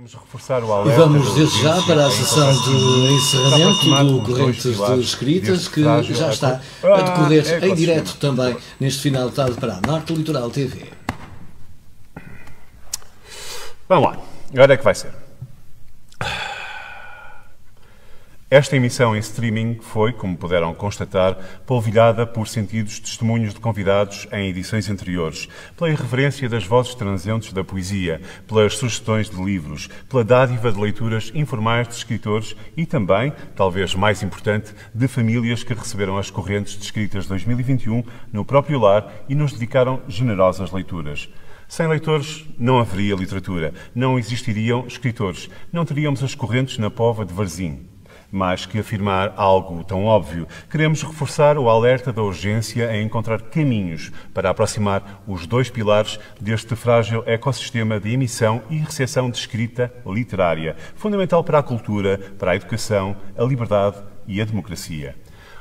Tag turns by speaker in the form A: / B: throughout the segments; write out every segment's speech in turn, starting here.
A: Queremos reforçar o
B: E
A: alerta.
B: vamos desde já para a sessão de encerramento do Correntes de Escritas, que já está a decorrer em direto também neste final de tarde para a Norte Litoral TV.
A: Vamos lá, agora é que vai ser. Esta emissão em streaming foi, como puderam constatar, polvilhada por sentidos testemunhos de convidados em edições anteriores, pela irreverência das vozes transcendentes da poesia, pelas sugestões de livros, pela dádiva de leituras informais de escritores e também, talvez mais importante, de famílias que receberam as Correntes de Escritas 2021 no próprio lar e nos dedicaram generosas leituras. Sem leitores não haveria literatura, não existiriam escritores, não teríamos as Correntes na Póvoa de Varzim. Mais que afirmar algo tão óbvio, queremos reforçar o alerta da urgência em encontrar caminhos para aproximar os dois pilares deste frágil ecossistema de emissão e recepção de escrita literária, fundamental para a cultura, para a educação, a liberdade e a democracia.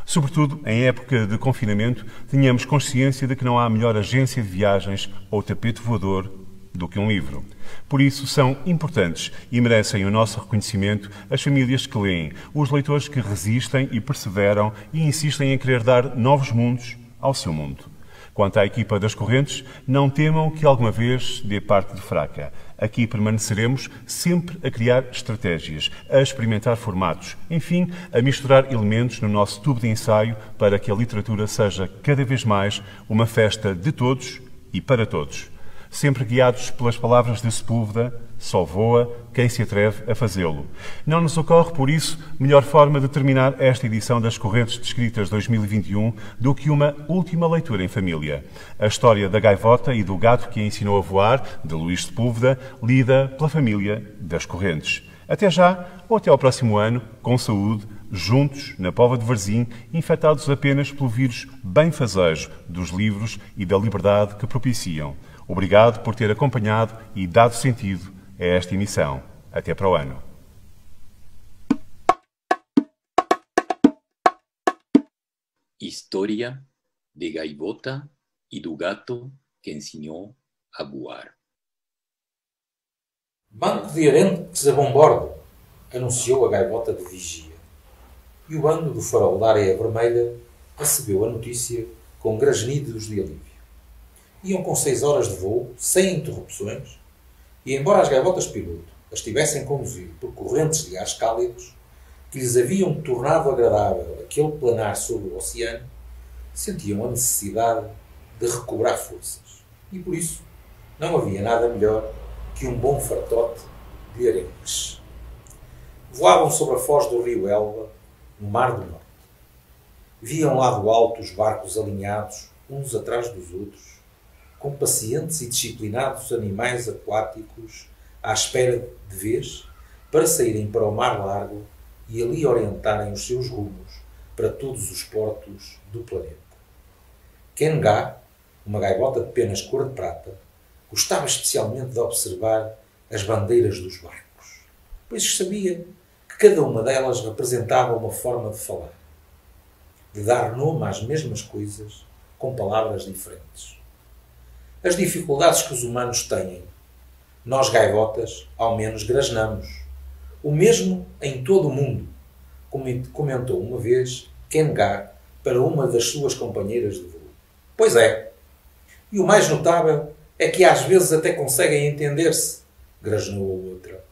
A: Sobretudo, em época de confinamento, tenhamos consciência de que não há melhor agência de viagens ou tapete voador do que um livro. Por isso, são importantes e merecem o nosso reconhecimento as famílias que leem, os leitores que resistem e perseveram e insistem em querer dar novos mundos ao seu mundo. Quanto à equipa das Correntes, não temam que alguma vez dê parte de fraca. Aqui permaneceremos sempre a criar estratégias, a experimentar formatos, enfim, a misturar elementos no nosso tubo de ensaio para que a literatura seja cada vez mais uma festa de todos e para todos. Sempre guiados pelas palavras de Sepúlveda, só voa quem se atreve a fazê-lo. Não nos ocorre, por isso, melhor forma de terminar esta edição das Correntes de Escritas 2021 do que uma última leitura em família. A história da gaivota e do gato que a ensinou a voar, de Luís Sepúlveda, lida pela família das Correntes. Até já, ou até ao próximo ano, com saúde, juntos, na Póvoa de Varzim, infectados apenas pelo vírus benfazejo dos livros e da liberdade que propiciam. Obrigado por ter acompanhado e dado sentido a esta emissão. Até para o ano.
C: História de gaivota e do gato que ensinou a voar.
D: Banco de Arentes a bom bordo, anunciou a gaivota de vigia. E o bando do farol da areia vermelha recebeu a notícia com grasnidos de alívio. Iam com 6 horas de voo, sem interrupções, e embora as gaivotas piloto as tivessem conduzido por correntes de ares cálidos, que lhes haviam tornado agradável aquele planar sobre o oceano, sentiam a necessidade de recobrar forças. E por isso não havia nada melhor que um bom fartote de arenques. Voavam sobre a foz do rio Elba, no Mar do Norte. Viam lá do alto os barcos alinhados, uns atrás dos outros, com pacientes e disciplinados animais aquáticos à espera de vez para saírem para o mar largo e ali orientarem os seus rumos para todos os portos do planeta. Kengá, uma gaivota de penas cor de prata, gostava especialmente de observar as bandeiras dos barcos, pois sabia que cada uma delas representava uma forma de falar, de dar nome às mesmas coisas com palavras diferentes. As dificuldades que os humanos têm, nós gaivotas, ao menos grasnamos. O mesmo em todo o mundo, comentou uma vez Kengá para uma das suas companheiras de voo. Pois é. E o mais notável é que às vezes até conseguem entender-se, grasnou a outra.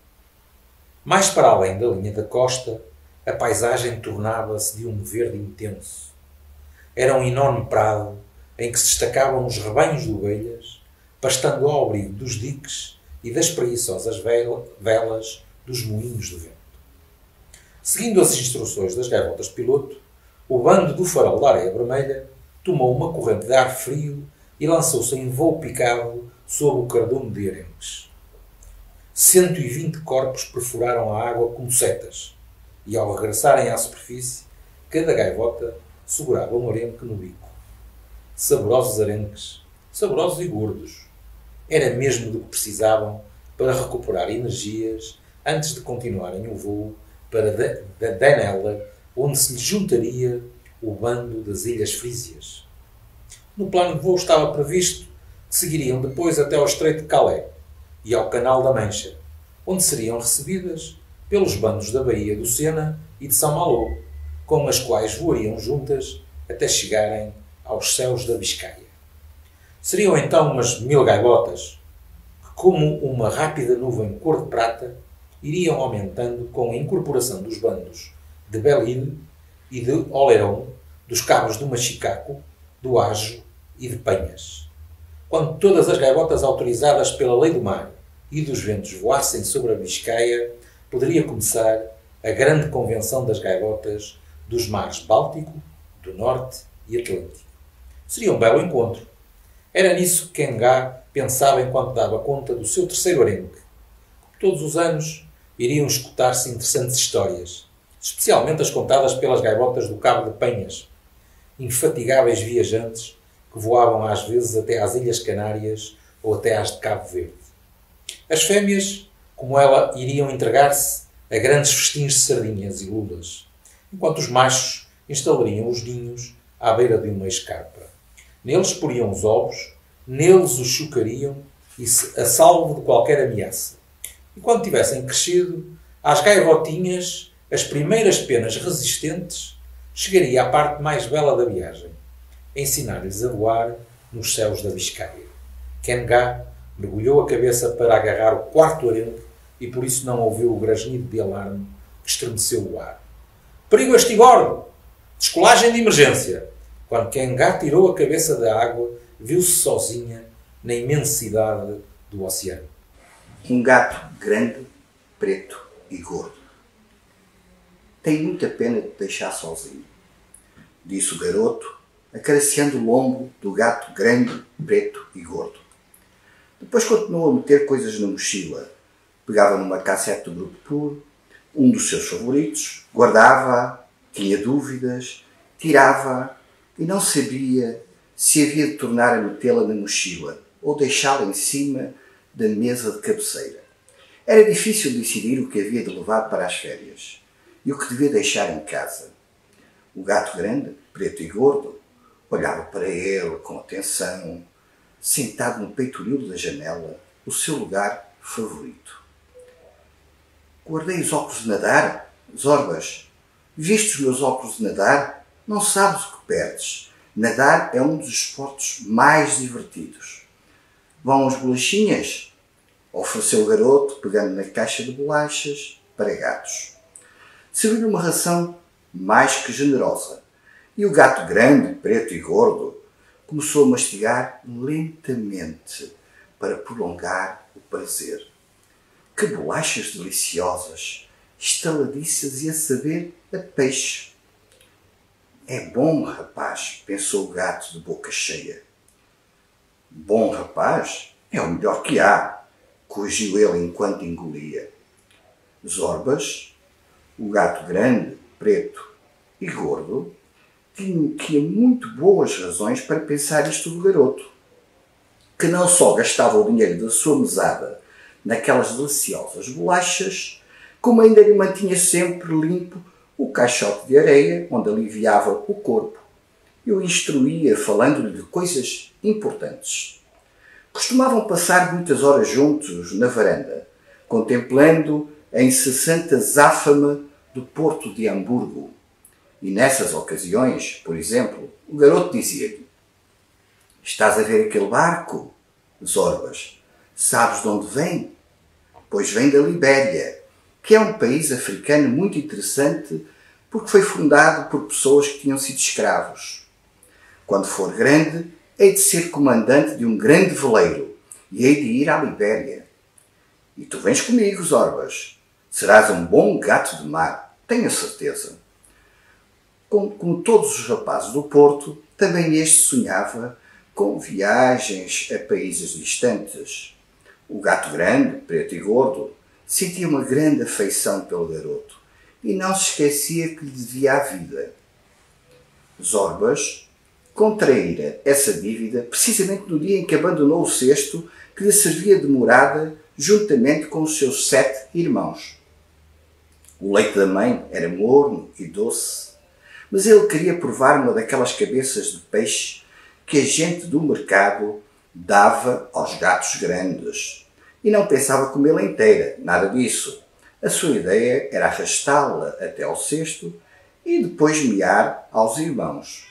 D: Mais para além da linha da costa, a paisagem tornava-se de um verde intenso. Era um enorme prado em que se destacavam os rebanhos de ovelhas, pastando ao abrigo dos diques e das preguiçosas velas dos moinhos de vento. Seguindo as instruções das gaivotas piloto, o bando do farol da areia vermelha tomou uma corrente de ar frio e lançou-se em voo picado sob o cardume de arenques. 120 corpos perfuraram a água como setas, e ao regressarem à superfície, cada gaivota segurava um arenque no bico. Saborosos arenques, saborosos e gordos. Era mesmo do que precisavam para recuperar energias antes de continuarem o voo para Danela, onde se lhes juntaria o bando das Ilhas Frísias. No plano de voo estava previsto que seguiriam depois até ao Estreito de Calais e ao Canal da Mancha, onde seriam recebidas pelos bandos da Baía do Sena e de São Malo, com as quais voariam juntas até chegarem aos céus da Biscaia. Seriam então umas 1000 gaivotas, que, como uma rápida nuvem cor de prata, iriam aumentando com a incorporação dos bandos de Belle-Île e de Oléron, dos cabos do Machicaco, do Ajo e de Penhas. Quando todas as gaivotas autorizadas pela lei do mar e dos ventos voassem sobre a Biscaia, poderia começar a grande convenção das gaivotas dos mares Báltico, do Norte e Atlântico. Seria um belo encontro. Era nisso que Enga pensava enquanto dava conta do seu terceiro arenque. Todos os anos iriam escutar-se interessantes histórias, especialmente as contadas pelas gaivotas do Cabo de Penhas, infatigáveis viajantes que voavam às vezes até às Ilhas Canárias ou até às de Cabo Verde. As fêmeas, como ela, iriam entregar-se a grandes festins de sardinhas e lulas, enquanto os machos instalariam os ninhos à beira de uma escarpa. Neles poriam os ovos, neles os chocariam e a salvo de qualquer ameaça. E quando tivessem crescido, às gaivotinhas, as primeiras penas resistentes, chegaria à parte mais bela da viagem, ensinar-lhes a voar nos céus da Biscaia. Kenga mergulhou a cabeça para agarrar o quarto arenque e por isso não ouviu o grasnido de alarme que estremeceu o ar. Perigo a estibordo! Descolagem de emergência! Quando Kenga tirou a cabeça da água, viu-se sozinha na imensidade do oceano.
E: Um gato grande, preto e gordo. Tenho muita pena de te deixar sozinho, disse o garoto, acariciando o lombo do gato grande, preto e gordo. Depois continuou a meter coisas na mochila. Pegava numa cassete do Grupo Puro, um dos seus favoritos, guardava-a, tinha dúvidas, tirava-a e não sabia se havia de tornar a metê-la na mochila ou deixá-la em cima da mesa de cabeceira. Era difícil decidir o que havia de levar para as férias e o que devia deixar em casa. O gato grande, preto e gordo, olhava para ele com atenção, sentado no peitoril da janela, o seu lugar favorito. Guardei os óculos de nadar, Zorbas. Viste os meus óculos de nadar? Não sabes o que perdes. Nadar é um dos esportes mais divertidos. Vão as bolachinhas? Ofereceu o garoto, pegando na caixa de bolachas para gatos. Serviu-lhe uma ração mais que generosa. E o gato grande, preto e gordo, começou a mastigar lentamente para prolongar o prazer. Que bolachas deliciosas, estaladiças e a saber a peixe. É bom, rapaz, pensou o gato de boca cheia. Bom, rapaz, é o melhor que há, corrigiu ele enquanto engolia. Zorbas, o gato grande, preto e gordo, tinha muito boas razões para pensar isto do garoto, que não só gastava o dinheiro da sua mesada naquelas deliciosas bolachas, como ainda lhe mantinha sempre limpo o caixote de areia onde aliviava o corpo e o instruía falando-lhe de coisas importantes. Costumavam passar muitas horas juntos na varanda, contemplando a incessante azáfama do porto de Hamburgo. E nessas ocasiões, por exemplo, o garoto dizia-lhe: estás a ver aquele barco, Zorbas? Sabes de onde vem? Pois vem da Libéria, que é um país africano muito interessante porque foi fundado por pessoas que tinham sido escravos. Quando for grande, hei de ser comandante de um grande veleiro e hei de ir à Libéria. E tu vens comigo, Zorbas. Serás um bom gato de mar, tenho a certeza. Como todos os rapazes do Porto, também este sonhava com viagens a países distantes. O gato grande, preto e gordo, sentia uma grande afeição pelo garoto e não se esquecia que lhe devia a vida. Zorbas contraíra essa dívida precisamente no dia em que abandonou o cesto que lhe servia de morada juntamente com os seus 7 irmãos. O leite da mãe era morno e doce, mas ele queria provar uma daquelas cabeças de peixe que a gente do mercado dava aos gatos grandes e não pensava comê-la inteira, nada disso. A sua ideia era arrastá-la até ao cesto e depois mear aos irmãos.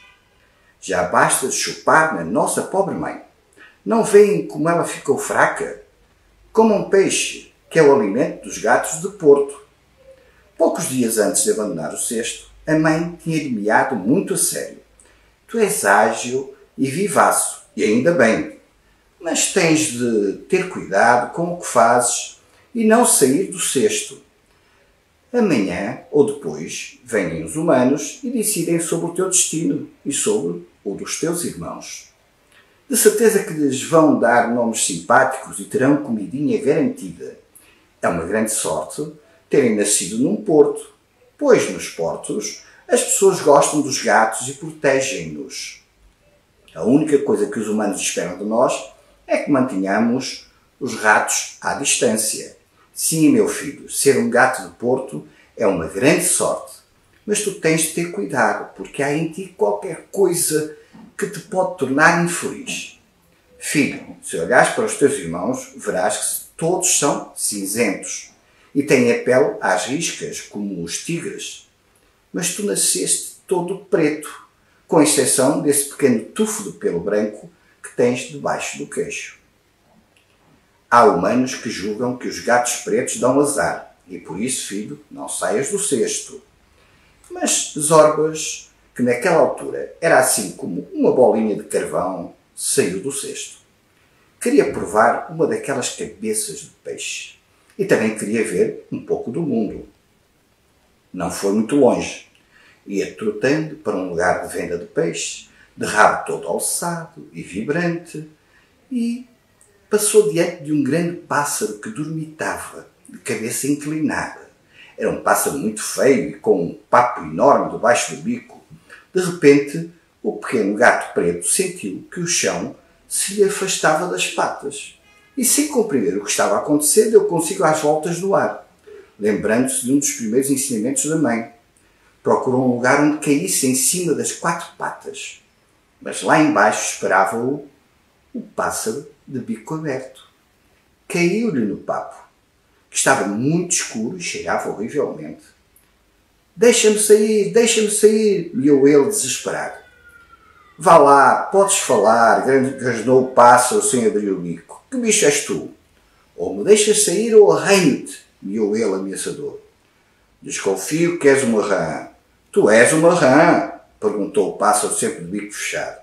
E: Já basta de chupar na nossa pobre mãe. Não veem como ela ficou fraca? Como um peixe, que é o alimento dos gatos de Porto. Poucos dias antes de abandonar o cesto, a mãe tinha-lhe meado muito a sério. Tu és ágil e vivaço, e ainda bem, mas tens de ter cuidado com o que fazes e não sair do cesto. Amanhã ou depois vêm os humanos e decidem sobre o teu destino e sobre o dos teus irmãos. De certeza que lhes vão dar nomes simpáticos e terão comidinha garantida. É uma grande sorte terem nascido num porto, pois nos portos as pessoas gostam dos gatos e protegem-nos. A única coisa que os humanos esperam de nós é que mantenhamos os ratos à distância. Sim, meu filho, ser um gato de Porto é uma grande sorte, mas tu tens de ter cuidado, porque há em ti qualquer coisa que te pode tornar infeliz. Filho, se olhares para os teus irmãos, verás que todos são cinzentos e têm a pele às riscas, como os tigres. Mas tu nasceste todo preto, com exceção desse pequeno tufo de pelo branco que tens debaixo do queixo. Há humanos que julgam que os gatos pretos dão azar, e por isso, filho, não saias do cesto. Mas Zorbas, que naquela altura era assim como uma bolinha de carvão, saiu do cesto. Queria provar uma daquelas cabeças de peixe e também queria ver um pouco do mundo. Não foi muito longe. Ia trotando para um lugar de venda de peixe, de rabo todo alçado e vibrante, e passou diante de um grande pássaro que dormitava, de cabeça inclinada. Era um pássaro muito feio e com um papo enorme debaixo do bico. De repente, o pequeno gato preto sentiu que o chão se lhe afastava das patas. E sem compreender o que estava a acontecer, deu consigo às voltas no ar, lembrando-se de um dos primeiros ensinamentos da mãe. Procurou um lugar onde caísse em cima das 4 patas. Mas lá embaixo esperava-o o pássaro de bico aberto. Caiu-lhe no papo, que estava muito escuro e cheirava horrivelmente. Deixa-me sair, liou ele desesperado. Vá lá, podes falar, grasnou o pássaro sem abrir o bico. Que bicho és tu? Ou me deixas sair ou arranho-te, miou ele ameaçador. Desconfio que és uma rã. Tu és uma rã? Perguntou o pássaro sempre de bico fechado.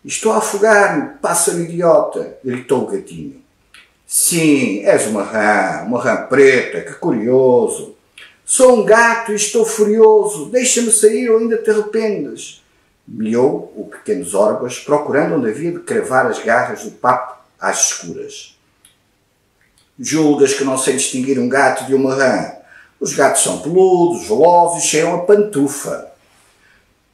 E: Estou a afogar-me, pássaro idiota, gritou o gatinho. Sim, és uma rã preta, que curioso. Sou um gato e estou furioso, deixa-me sair ou ainda te arrependes. Miou o pequeno Zorbas, procurando onde havia de cravar as garras do papo às escuras. Julgas que não sei distinguir um gato de uma rã? Os gatos são peludos, velozes e cheiram a pantufa.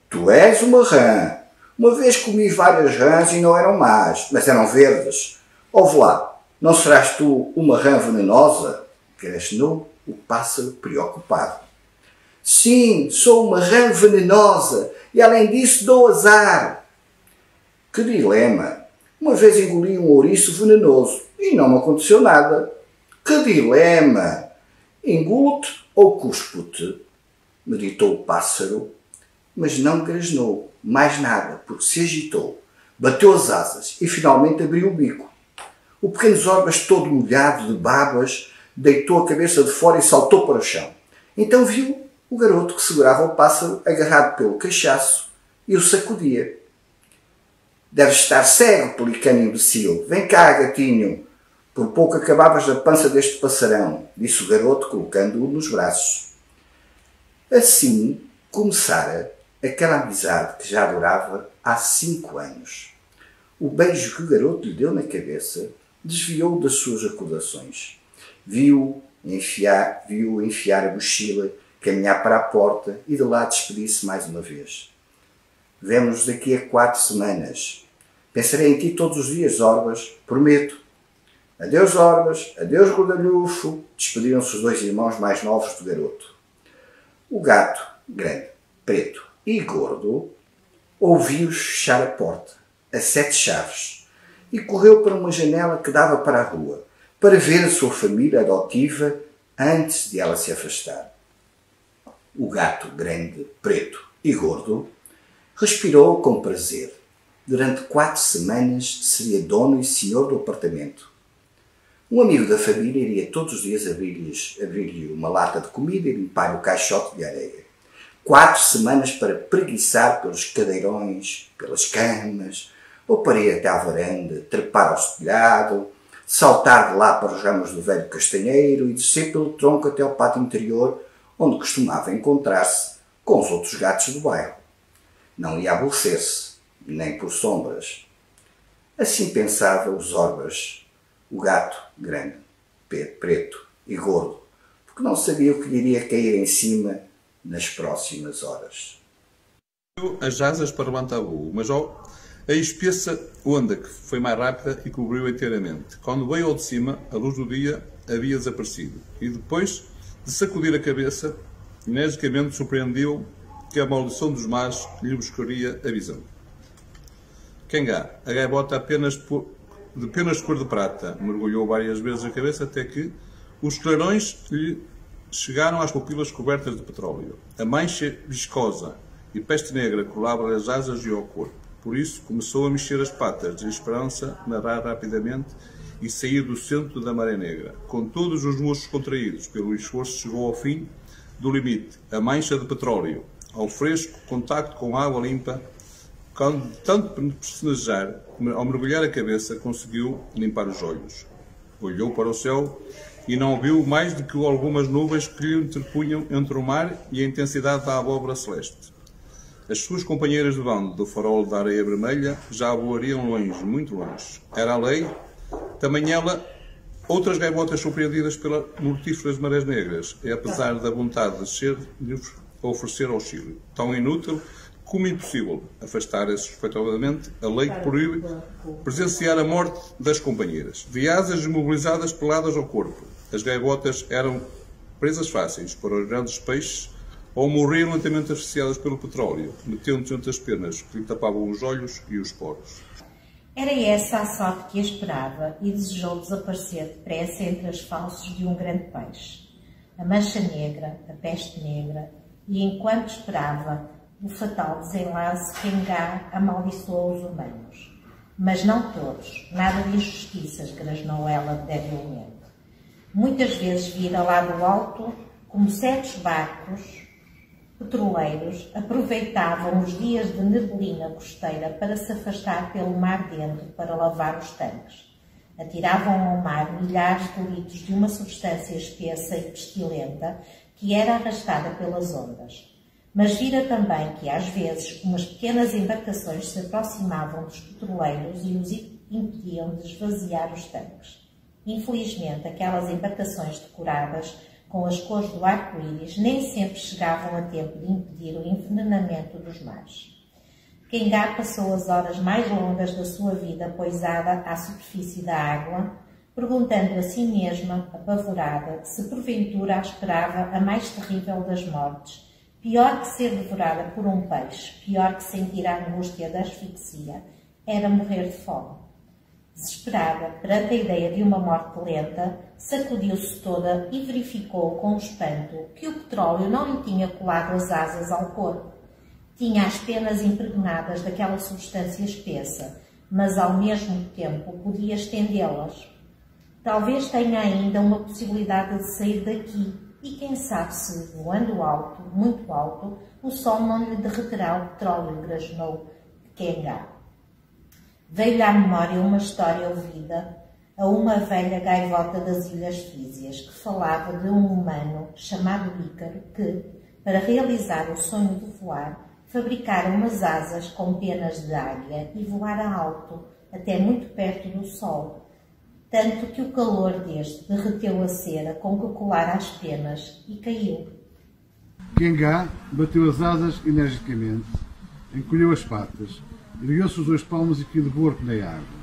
E: Tu és uma rã. Uma vez comi várias rãs e não eram más, mas eram verdes. Ouve lá, não serás tu uma rã venenosa? Grasnou o pássaro preocupado. Sim, sou uma rã venenosa e além disso dou azar. Que dilema! Uma vez engoli um ouriço venenoso e não me aconteceu nada. Que dilema! Engulo-te ou cuspo-te? Meditou o pássaro, mas não grasnou mais nada, porque se agitou, bateu as asas e finalmente abriu o bico. O pequeno Zorbas, todo molhado de babas, deitou a cabeça de fora e saltou para o chão. Então viu o garoto que segurava o pássaro agarrado pelo cachaço e o sacudia. Deves estar cego, pelicano imbecil. Vem cá, gatinho. Por pouco acabavas da pança deste passarão, disse o garoto, colocando-o nos braços. Assim começara aquela amizade que já durava há 5 anos. O beijo que o garoto lhe deu na cabeça desviou das suas recordações. Viu-o enfiar a mochila, caminhar para a porta e de lá despedir-se mais uma vez. Vemo-nos daqui a 4 semanas. Pensarei em ti todos os dias, Zorbas, prometo. Adeus, Zorbas, adeus, Gordalhufo, despediram-se os 2 irmãos mais novos do garoto. O gato, grande, preto e gordo, ouviu-os fechar a porta, a 7 chaves, e correu para uma janela que dava para a rua, para ver a sua família adotiva antes de ela se afastar. O gato grande, preto e gordo respirou com prazer. Durante 4 semanas seria dono e senhor do apartamento. Um amigo da família iria todos os dias abrir-lhe uma lata de comida e limpar o caixote de areia. 4 semanas para preguiçar pelos cadeirões, pelas camas, ou para ir até à varanda, trepar ao telhado, saltar de lá para os ramos do velho castanheiro e descer pelo tronco até ao pátio interior, onde costumava encontrar-se com os outros gatos do bairro. Não ia aborrecer-se, nem por sombras. Assim pensava os Orbas, o gato grande, preto e gordo, porque não sabia o que lhe iria cair em cima nas próximas horas.
F: As asas para levantar voo, mas a espessa onda que foi mais rápida e cobriu inteiramente. Quando veio ao de cima, a luz do dia havia desaparecido. E depois de sacudir a cabeça, energicamente surpreendeu que a maldição dos mares lhe buscaria a visão. Kengá, a gaivota apenas cor de prata, mergulhou várias vezes a cabeça até que os clarões lhe chegaram às pupilas cobertas de petróleo. A mancha viscosa e peste negra colava as asas e ao corpo. Por isso, começou a mexer as patas, de esperança nadar rapidamente e sair do centro da maré negra. Com todos os músculos contraídos pelo esforço, chegou ao fim do limite. A mancha de petróleo, ao fresco, contacto com água limpa, quando tanto pestanejar, ao mergulhar a cabeça, conseguiu limpar os olhos. Olhou para o céu e não viu mais do que algumas nuvens que lhe interpunham entre o mar e a intensidade da abóbora celeste. As suas companheiras de bando do farol da areia vermelha já voariam longe, muito longe. Era a lei, também ela, outras gaivotas surpreendidas pelas mortíferas marés negras, e apesar da vontade de descer, lhe oferecer auxílio. Tão inútil como impossível. Afastar-se suspeitadamente, a lei proíbe presenciar a morte das companheiras. De asas imobilizadas peladas ao corpo, as gaivotas eram presas fáceis para os grandes peixes ou morriam lentamente asfixiadas pelo petróleo, metendo-se entre as penas que lhe tapavam os olhos e os poros.
G: Era essa a sorte que esperava e desejou desaparecer depressa entre as falsos de um grande peixe. A mancha negra, a peste negra, e enquanto esperava o fatal desenlace, Kengá amaldiçoou os humanos. Mas não todos, nada de injustiças, grasnou ela debilmente. Muitas vezes vira lá do alto como certos barcos petroleiros aproveitavam os dias de neblina costeira para se afastar pelo mar dentro para lavar os tanques. Atiravam ao mar milhares de litros de uma substância espessa e pestilenta que era arrastada pelas ondas. Mas vira também que, às vezes, umas pequenas embarcações se aproximavam dos petroleiros e os impediam de esvaziar os tanques. Infelizmente, aquelas embarcações decoradas com as cores do arco-íris nem sempre chegavam a tempo de impedir o envenenamento dos mares. Kengá passou as horas mais longas da sua vida poisada à superfície da água, perguntando a si mesma, apavorada, se porventura a esperava a mais terrível das mortes, pior que ser devorada por um peixe, pior que sentir a angústia da asfixia, era morrer de fome. Desesperada perante a ideia de uma morte lenta, sacudiu-se toda e verificou com espanto que o petróleo não lhe tinha colado as asas ao corpo. Tinha as penas impregnadas daquela substância espessa, mas ao mesmo tempo podia estendê-las. Talvez tenha ainda uma possibilidade de sair daqui, e quem sabe se, voando alto, muito alto, o sol não lhe derreterá o petróleo, grasnou Kengá. Veio-lhe à memória uma história ouvida a uma velha gaivota das Ilhas Físias, que falava de um humano chamado Ícaro que, para realizar o sonho de voar, fabricara umas asas com penas de águia e voara alto, até muito perto do sol, tanto que o calor deste derreteu a cera com que colara as penas e caiu.
H: Kengá bateu as asas energicamente, encolheu as patas, ergueu-se os 2 palmos e caiu de bordo na água.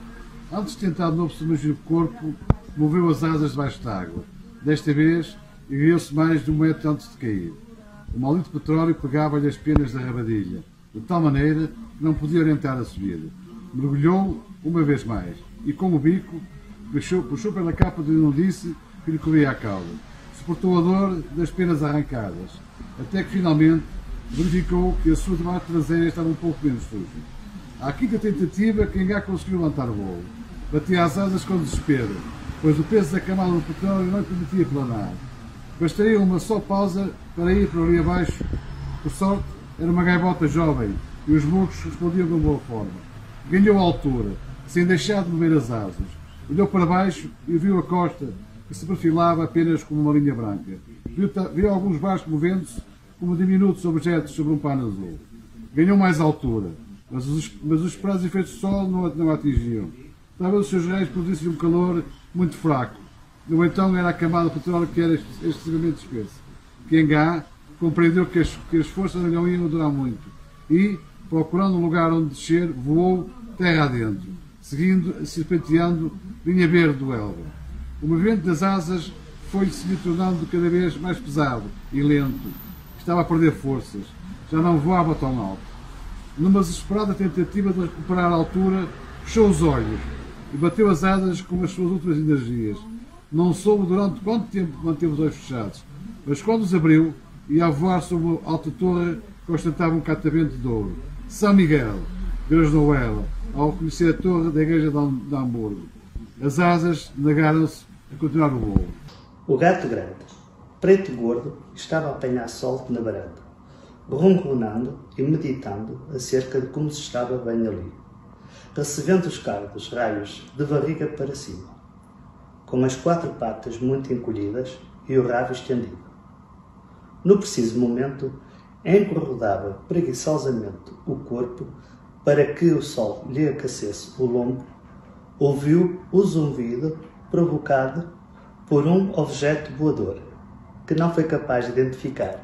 H: Antes de tentar de novo submergir o corpo, moveu as asas debaixo da água. Desta vez, ergueu-se mais de 1 metro antes de cair. O maldito petróleo pegava-lhe as penas da rabadilha, de tal maneira que não podia orientar a subida. Mergulhou uma vez mais e, com o bico, puxou pela capa de imundície que lhe cobria a cauda. Suportou a dor das penas arrancadas, até que finalmente verificou que a sua parte traseira estava um pouco menos suja. À quinta tentativa, Kengá conseguiu levantar o voo. Batia as asas com desespero, pois o peso da camada do petróleo não lhe permitia planar. Bastaria uma só pausa para ir para ali abaixo. Por sorte, era uma gaivota jovem e os burros respondiam de boa forma. Ganhou a altura, sem deixar de mover as asas. Olhou para baixo e viu a costa, que se perfilava apenas como uma linha branca. Viu alguns barcos movendo-se como diminutos objetos sobre um pano azul. Ganhou mais altura, mas os esperados efeitos de sol não a atingiam. Talvez os seus raios produzissem um calor muito fraco. No então era a camada de petróleo que era excessivamente espessa. Kengá compreendeu que as forças não iam durar muito e, procurando um lugar onde descer, voou terra adentro, seguindo, serpenteando linha verde do Elba. O movimento das asas foi-se tornando cada vez mais pesado e lento. Estava a perder forças. Já não voava tão alto. Numa desesperada tentativa de recuperar a altura, fechou os olhos e bateu as asas com as suas últimas energias. Não soube durante quanto tempo manteve os olhos fechados, mas quando os abriu e ao voar sobre a alta torre constatava um catavento de ouro. São Miguel, grasnou ela, ao conhecer a torre da igreja de Hamburgo. As asas negaram-se a continuar o voo.
I: O gato grande, preto e gordo, estava a apanhar sol na varanda, ronronando e meditando acerca de como se estava bem ali, recebendo os cardos raios de barriga para cima, com as 4 patas muito encolhidas e o rabo estendido. No preciso momento, encorrodava preguiçosamente o corpo para que o sol lhe aquecesse o lombo, ouviu o zumbido provocado por um objeto voador, que não foi capaz de identificar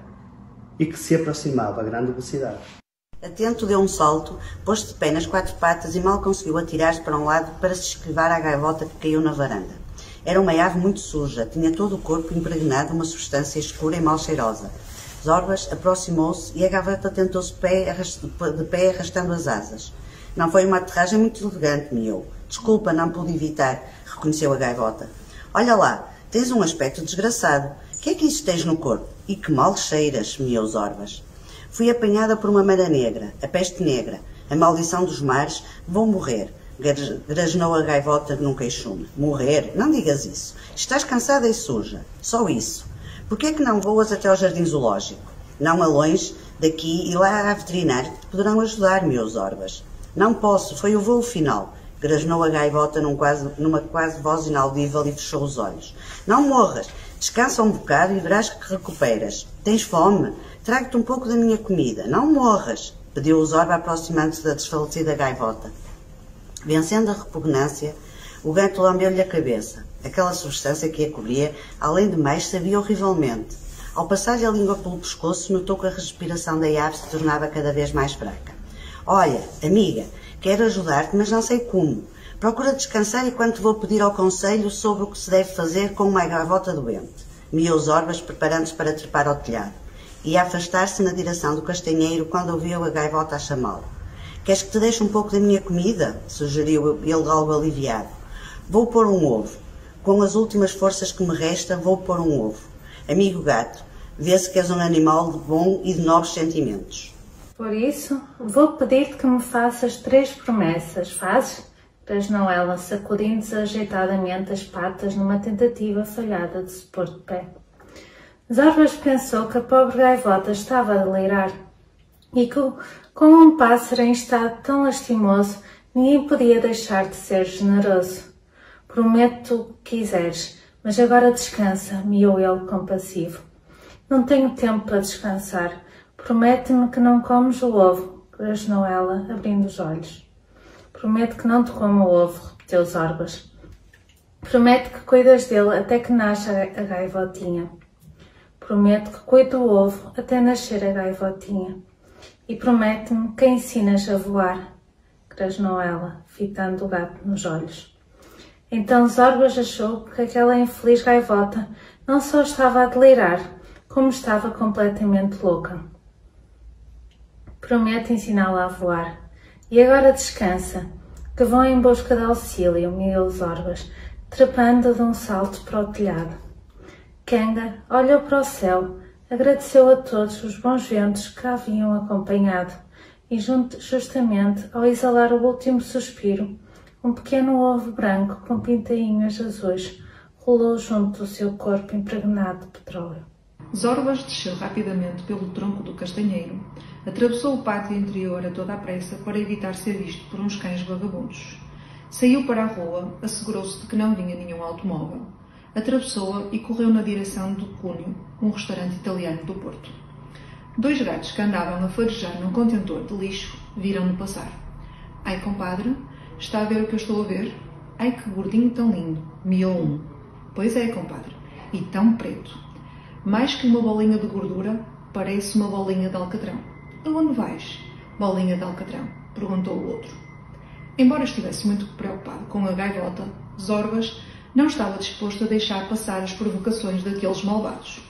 I: e que se aproximava a grande velocidade.
J: Atento deu um salto, pôs-se de pé nas 4 patas e mal conseguiu atirar-se para um lado para se esquivar à gaivota que caiu na varanda. Era uma ave muito suja, tinha todo o corpo impregnado de uma substância escura e mal cheirosa. Zorbas aproximou-se e a gaivota tentou-se de pé arrastando as asas. Não foi uma aterragem muito elegante, miou. Desculpa, não pude evitar, reconheceu a gaivota. Olha lá, tens um aspecto desgraçado. Que é que isso tens no corpo? E que mal cheiras, miou Zorbas. Fui apanhada por uma mara negra, a peste negra, a maldição dos mares, vou morrer. Grasnou a gaivota num queixume. Morrer? Não digas isso. Estás cansada e suja. Só isso. Por que é que não voas até ao jardim zoológico? Não a longe daqui e lá há veterinário que te poderão ajudar, meus Zorbas. Não posso, foi o voo final. Grasnou a gaivota numa quase voz inaudível e fechou os olhos. Não morras. Descansa um bocado e verás que recuperas. Tens fome? Trago-te um pouco da minha comida. Não morras, pediu o Zorba aproximando-se da desfalecida gaivota. Vencendo a repugnância, o gato lambeu-lhe a cabeça. Aquela substância que a cobria, além de mais, sabia horrivelmente. Ao passar-lhe a língua pelo pescoço, notou que a respiração da ave se tornava cada vez mais fraca. Olha, amiga, quero ajudar-te, mas não sei como. Procura descansar enquanto vou pedir ao conselho sobre o que se deve fazer com uma gaivota doente. Miou Zorbas, preparando-se para trepar ao telhado. Ia afastar-se na direção do castanheiro quando ouviu a gaivota a chamá-lo. Queres que te deixe um pouco da minha comida? Sugeriu ele algo aliviado. Vou pôr um ovo. Com as últimas forças que me restam, vou pôr um ovo. Amigo gato, vê-se que és um animal de bom e de nobres sentimentos.
K: Por isso, vou pedir-te que me faças 3 promessas. Fazes? Grasnou ela, sacudindo desajeitadamente as patas numa tentativa falhada de se pôr de pé. Zorbas pensou que a pobre gaivota estava a delirar e que, com um pássaro em estado tão lastimoso, ninguém podia deixar de ser generoso. Prometo o que quiseres, mas agora descansa, miou ele compassivo. Não tenho tempo para descansar. Promete-me que não comes o ovo, grasnou ela, abrindo os olhos. Prometo que não te como o ovo, repetiu Zorbas. Promete que cuidas dele até que nasça a gaivotinha. Prometo que cuido do ovo até nascer a gaivotinha. E promete-me que a ensinas a voar, grasnou ela, fitando o gato nos olhos. Então Zorbas achou que aquela infeliz gaivota não só estava a delirar, como estava completamente louca. Promete ensiná-la a voar. E agora descansa, que vão em busca de auxílio, miou Zorbas. trepando de um salto para o telhado. Kenga olhou para o céu, agradeceu a todos os bons ventos que a haviam acompanhado e, justamente ao exalar o último suspiro, um pequeno ovo branco com pintainhas azuis rolou junto do seu corpo impregnado de petróleo.
L: Zorbas desceu rapidamente pelo tronco do castanheiro, atravessou o pátio interior a toda a pressa para evitar ser visto por uns cães vagabundos. Saiu para a rua, assegurou-se de que não vinha nenhum automóvel. Atravessou-a e correu na direção do Cúnio, um restaurante italiano do Porto. 2 gatos que andavam a farejar num contentor de lixo viram-no passar. Ai, compadre, está a ver o que eu estou a ver? Ai, que gordinho tão lindo, miou um. Pois é, compadre, e tão preto. Mais que uma bolinha de gordura, parece uma bolinha de alcatrão. Aonde vais, bolinha de alcatrão? Perguntou o outro. Embora estivesse muito preocupado com a gaivota, Zorbas não estava disposto a deixar passar as provocações daqueles malvados.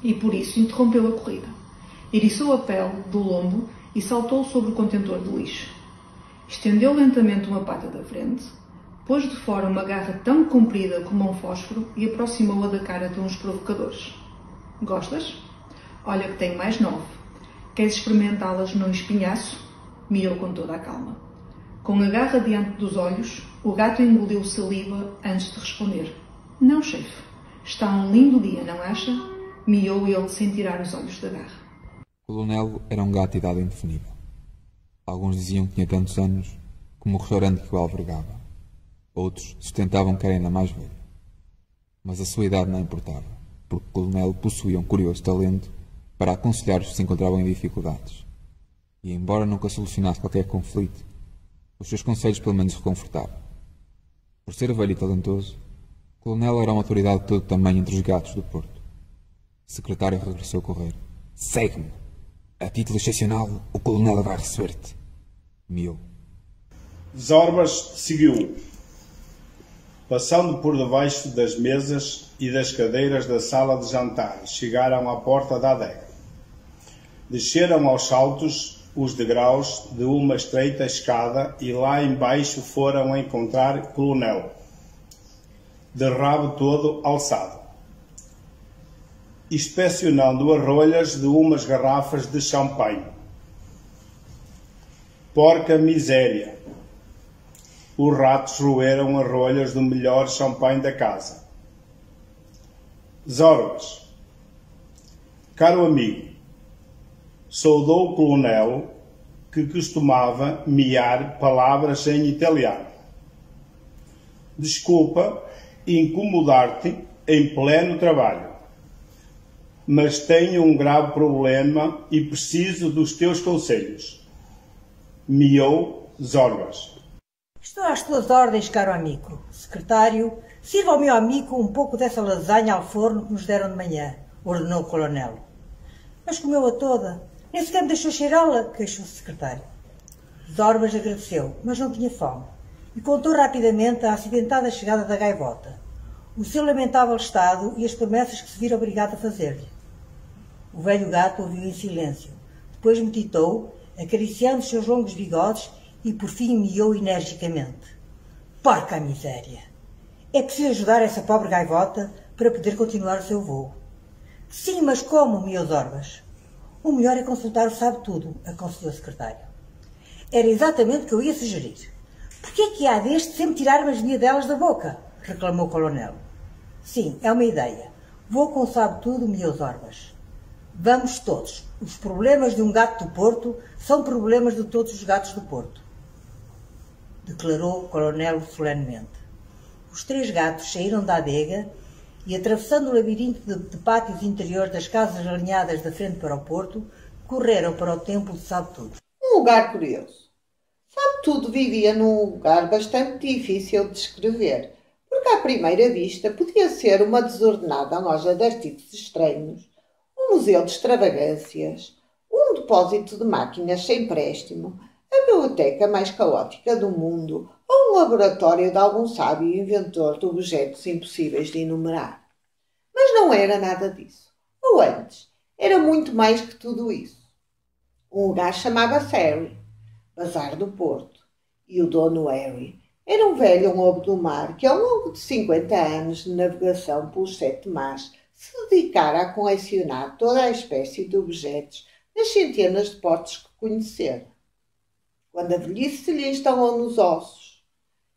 L: E por isso interrompeu a corrida. Eriçou a pele do lombo e saltou sobre o contentor de lixo. Estendeu lentamente uma pata da frente, pôs de fora uma garra tão comprida como um fósforo e aproximou-a da cara de uns provocadores. Gostas? Olha que tenho mais 9. Queres experimentá-las num espinhaço? Miou com toda a calma. Com a garra diante dos olhos, o gato engoliu saliva antes de responder. Não, chefe. Está um lindo dia, não acha? Miou ele sem tirar os olhos da garra.
M: O Colonel era um gato de idade indefinível. Alguns diziam que tinha tantos anos como o restaurante que o albergava. Outros sustentavam que era ainda mais velho. Mas a sua idade não importava, porque o Colonel possuía um curioso talento para aconselhar os que se encontravam em dificuldades. E, embora nunca solucionasse qualquer conflito, os seus conselhos pelo menos reconfortavam. Por ser velho e talentoso, o Colonel era uma autoridade de todo tamanho entre os gatos do Porto. O secretário regressou a correr. Segue-me! A título excepcional, o Colonel vai receber-te. Miou.
N: Zorbas seguiu-o. Passando por debaixo das mesas e das cadeiras da sala de jantar, chegaram à porta da adega. Desceram aos saltos os degraus de uma estreita escada e lá embaixo foram encontrar Colonel, de rabo todo alçado, inspecionando as rolhas de umas garrafas de champanhe. Porca miséria! Os ratos roeram as rolhas do melhor champanhe da casa. Zorbas, caro amigo, saudou o Colonel, que costumava miar palavras em italiano. Desculpa incomodar-te em pleno trabalho, mas tenho um grave problema e preciso dos teus conselhos. Miou Zorbas.
O: Estou às tuas ordens, caro amigo. Secretário, sirva ao meu amigo um pouco dessa lasanha ao forno que nos deram de manhã, ordenou o Colonel. Mas comeu-a toda. Nem sequer me deixou cheirá-la, queixou o secretário. Zorbas agradeceu, mas não tinha fome, e contou rapidamente a acidentada chegada da gaivota, o seu lamentável estado e as promessas que se vira obrigado a fazer-lhe. O velho gato ouviu em silêncio, depois meditou, acariciando os seus longos bigodes, e por fim miou energicamente. Porca miséria! É preciso ajudar essa pobre gaivota para poder continuar o seu voo. Sim, mas como, miou Zorbas? O melhor é consultar o sabe-tudo, aconselhou o secretário. Era exatamente o que eu ia sugerir. Por que é que há deste sempre tirar-me as delas da boca? Reclamou o Colonel. Sim, é uma ideia. Vou com o sabe-tudo, miou Zorbas. Vamos todos. Os problemas de um gato do Porto são problemas de todos os gatos do Porto, declarou o Colonel solenemente. Os 3 gatos saíram da adega e, atravessando o labirinto de pátios interiores das casas alinhadas da frente para o Porto, correram para o templo de Sabe-Tudo.
P: Um lugar curioso. Sabe-Tudo vivia num lugar bastante difícil de descrever, porque à primeira vista podia ser uma desordenada loja de artigos estranhos, um museu de extravagâncias, um depósito de máquinas sem préstimo, a biblioteca mais caótica do mundo ou um laboratório de algum sábio inventor de objetos impossíveis de enumerar. Mas não era nada disso. Ou antes, era muito mais que tudo isso. Um lugar chamava-se Harry, Bazar do Porto, e o dono Harry era um velho lobo do mar que, ao longo de 50 anos de navegação pelos 7 mares, se dedicara a colecionar toda a espécie de objetos nas centenas de portos que conhecera. Quando a velhice se lhe instalou nos ossos,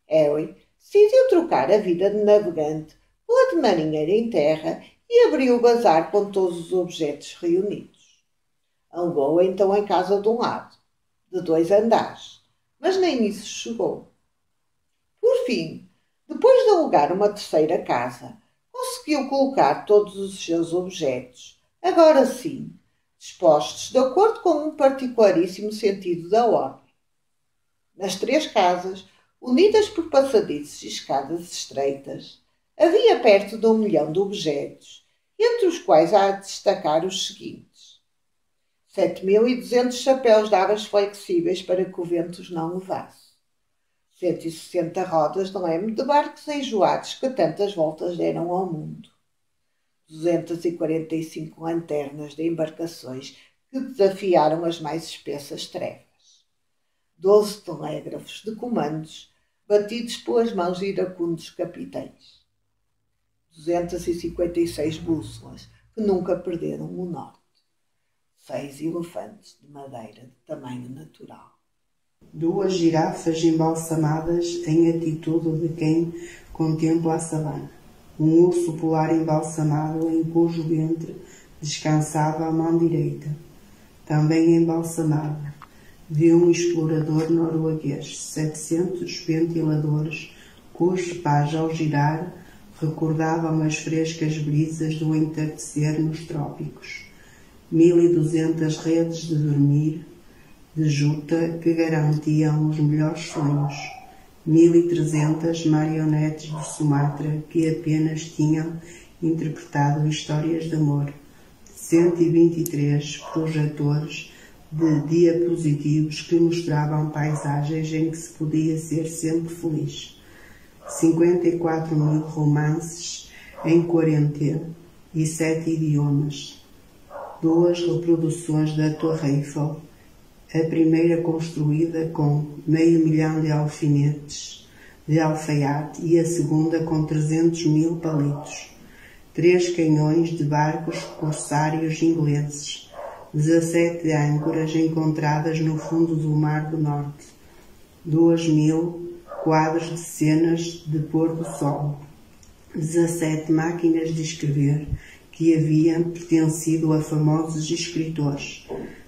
P: Harry decidiu trocar a vida de navegante pela de marinheiro em terra e abriu o bazar com todos os objetos reunidos. Alugou então em casa de um lado, de 2 andares, mas nem nisso chegou. Por fim, depois de alugar uma terceira casa, conseguiu colocar todos os seus objetos, agora sim, dispostos de acordo com um particularíssimo sentido da ordem. Nas 3 casas, unidas por passadiços e escadas estreitas, havia perto de 1 milhão de objetos, entre os quais há a destacar os seguintes: 7.200 chapéus de abas flexíveis para que o vento os não levasse, 160 rodas de leme de barcos enjoados que tantas voltas deram ao mundo, 245 lanternas de embarcações que desafiaram as mais espessas trevas, 12 telégrafos de comandos batidos pelas mãos iracundos capitães, 256 bússolas que nunca perderam o norte, 6 elefantes de madeira de tamanho natural,
Q: 2 girafas embalsamadas em atitude de quem contempla a savana, um urso polar embalsamado em cujo ventre descansava a mão direita, também embalsamada, de um explorador norueguês, 700 ventiladores cujo pás ao girar recordavam as frescas brisas do entardecer nos trópicos, 1.200 redes de dormir de juta que garantiam os melhores sonhos, 1.300 marionetes de Sumatra que apenas tinham interpretado histórias de amor, 123 projetores de diapositivos que mostravam paisagens em que se podia ser sempre feliz, 54.000 romances em 47 idiomas, 2 reproduções da Torre Eiffel, a primeira construída com 500.000 de alfinetes de alfaiate e a segunda com 300.000 palitos, 3 canhões de barcos corsários ingleses, 17 âncoras encontradas no fundo do Mar do Norte, 2.000 quadros de cenas de pôr do sol, 17 máquinas de escrever que haviam pertencido a famosos escritores,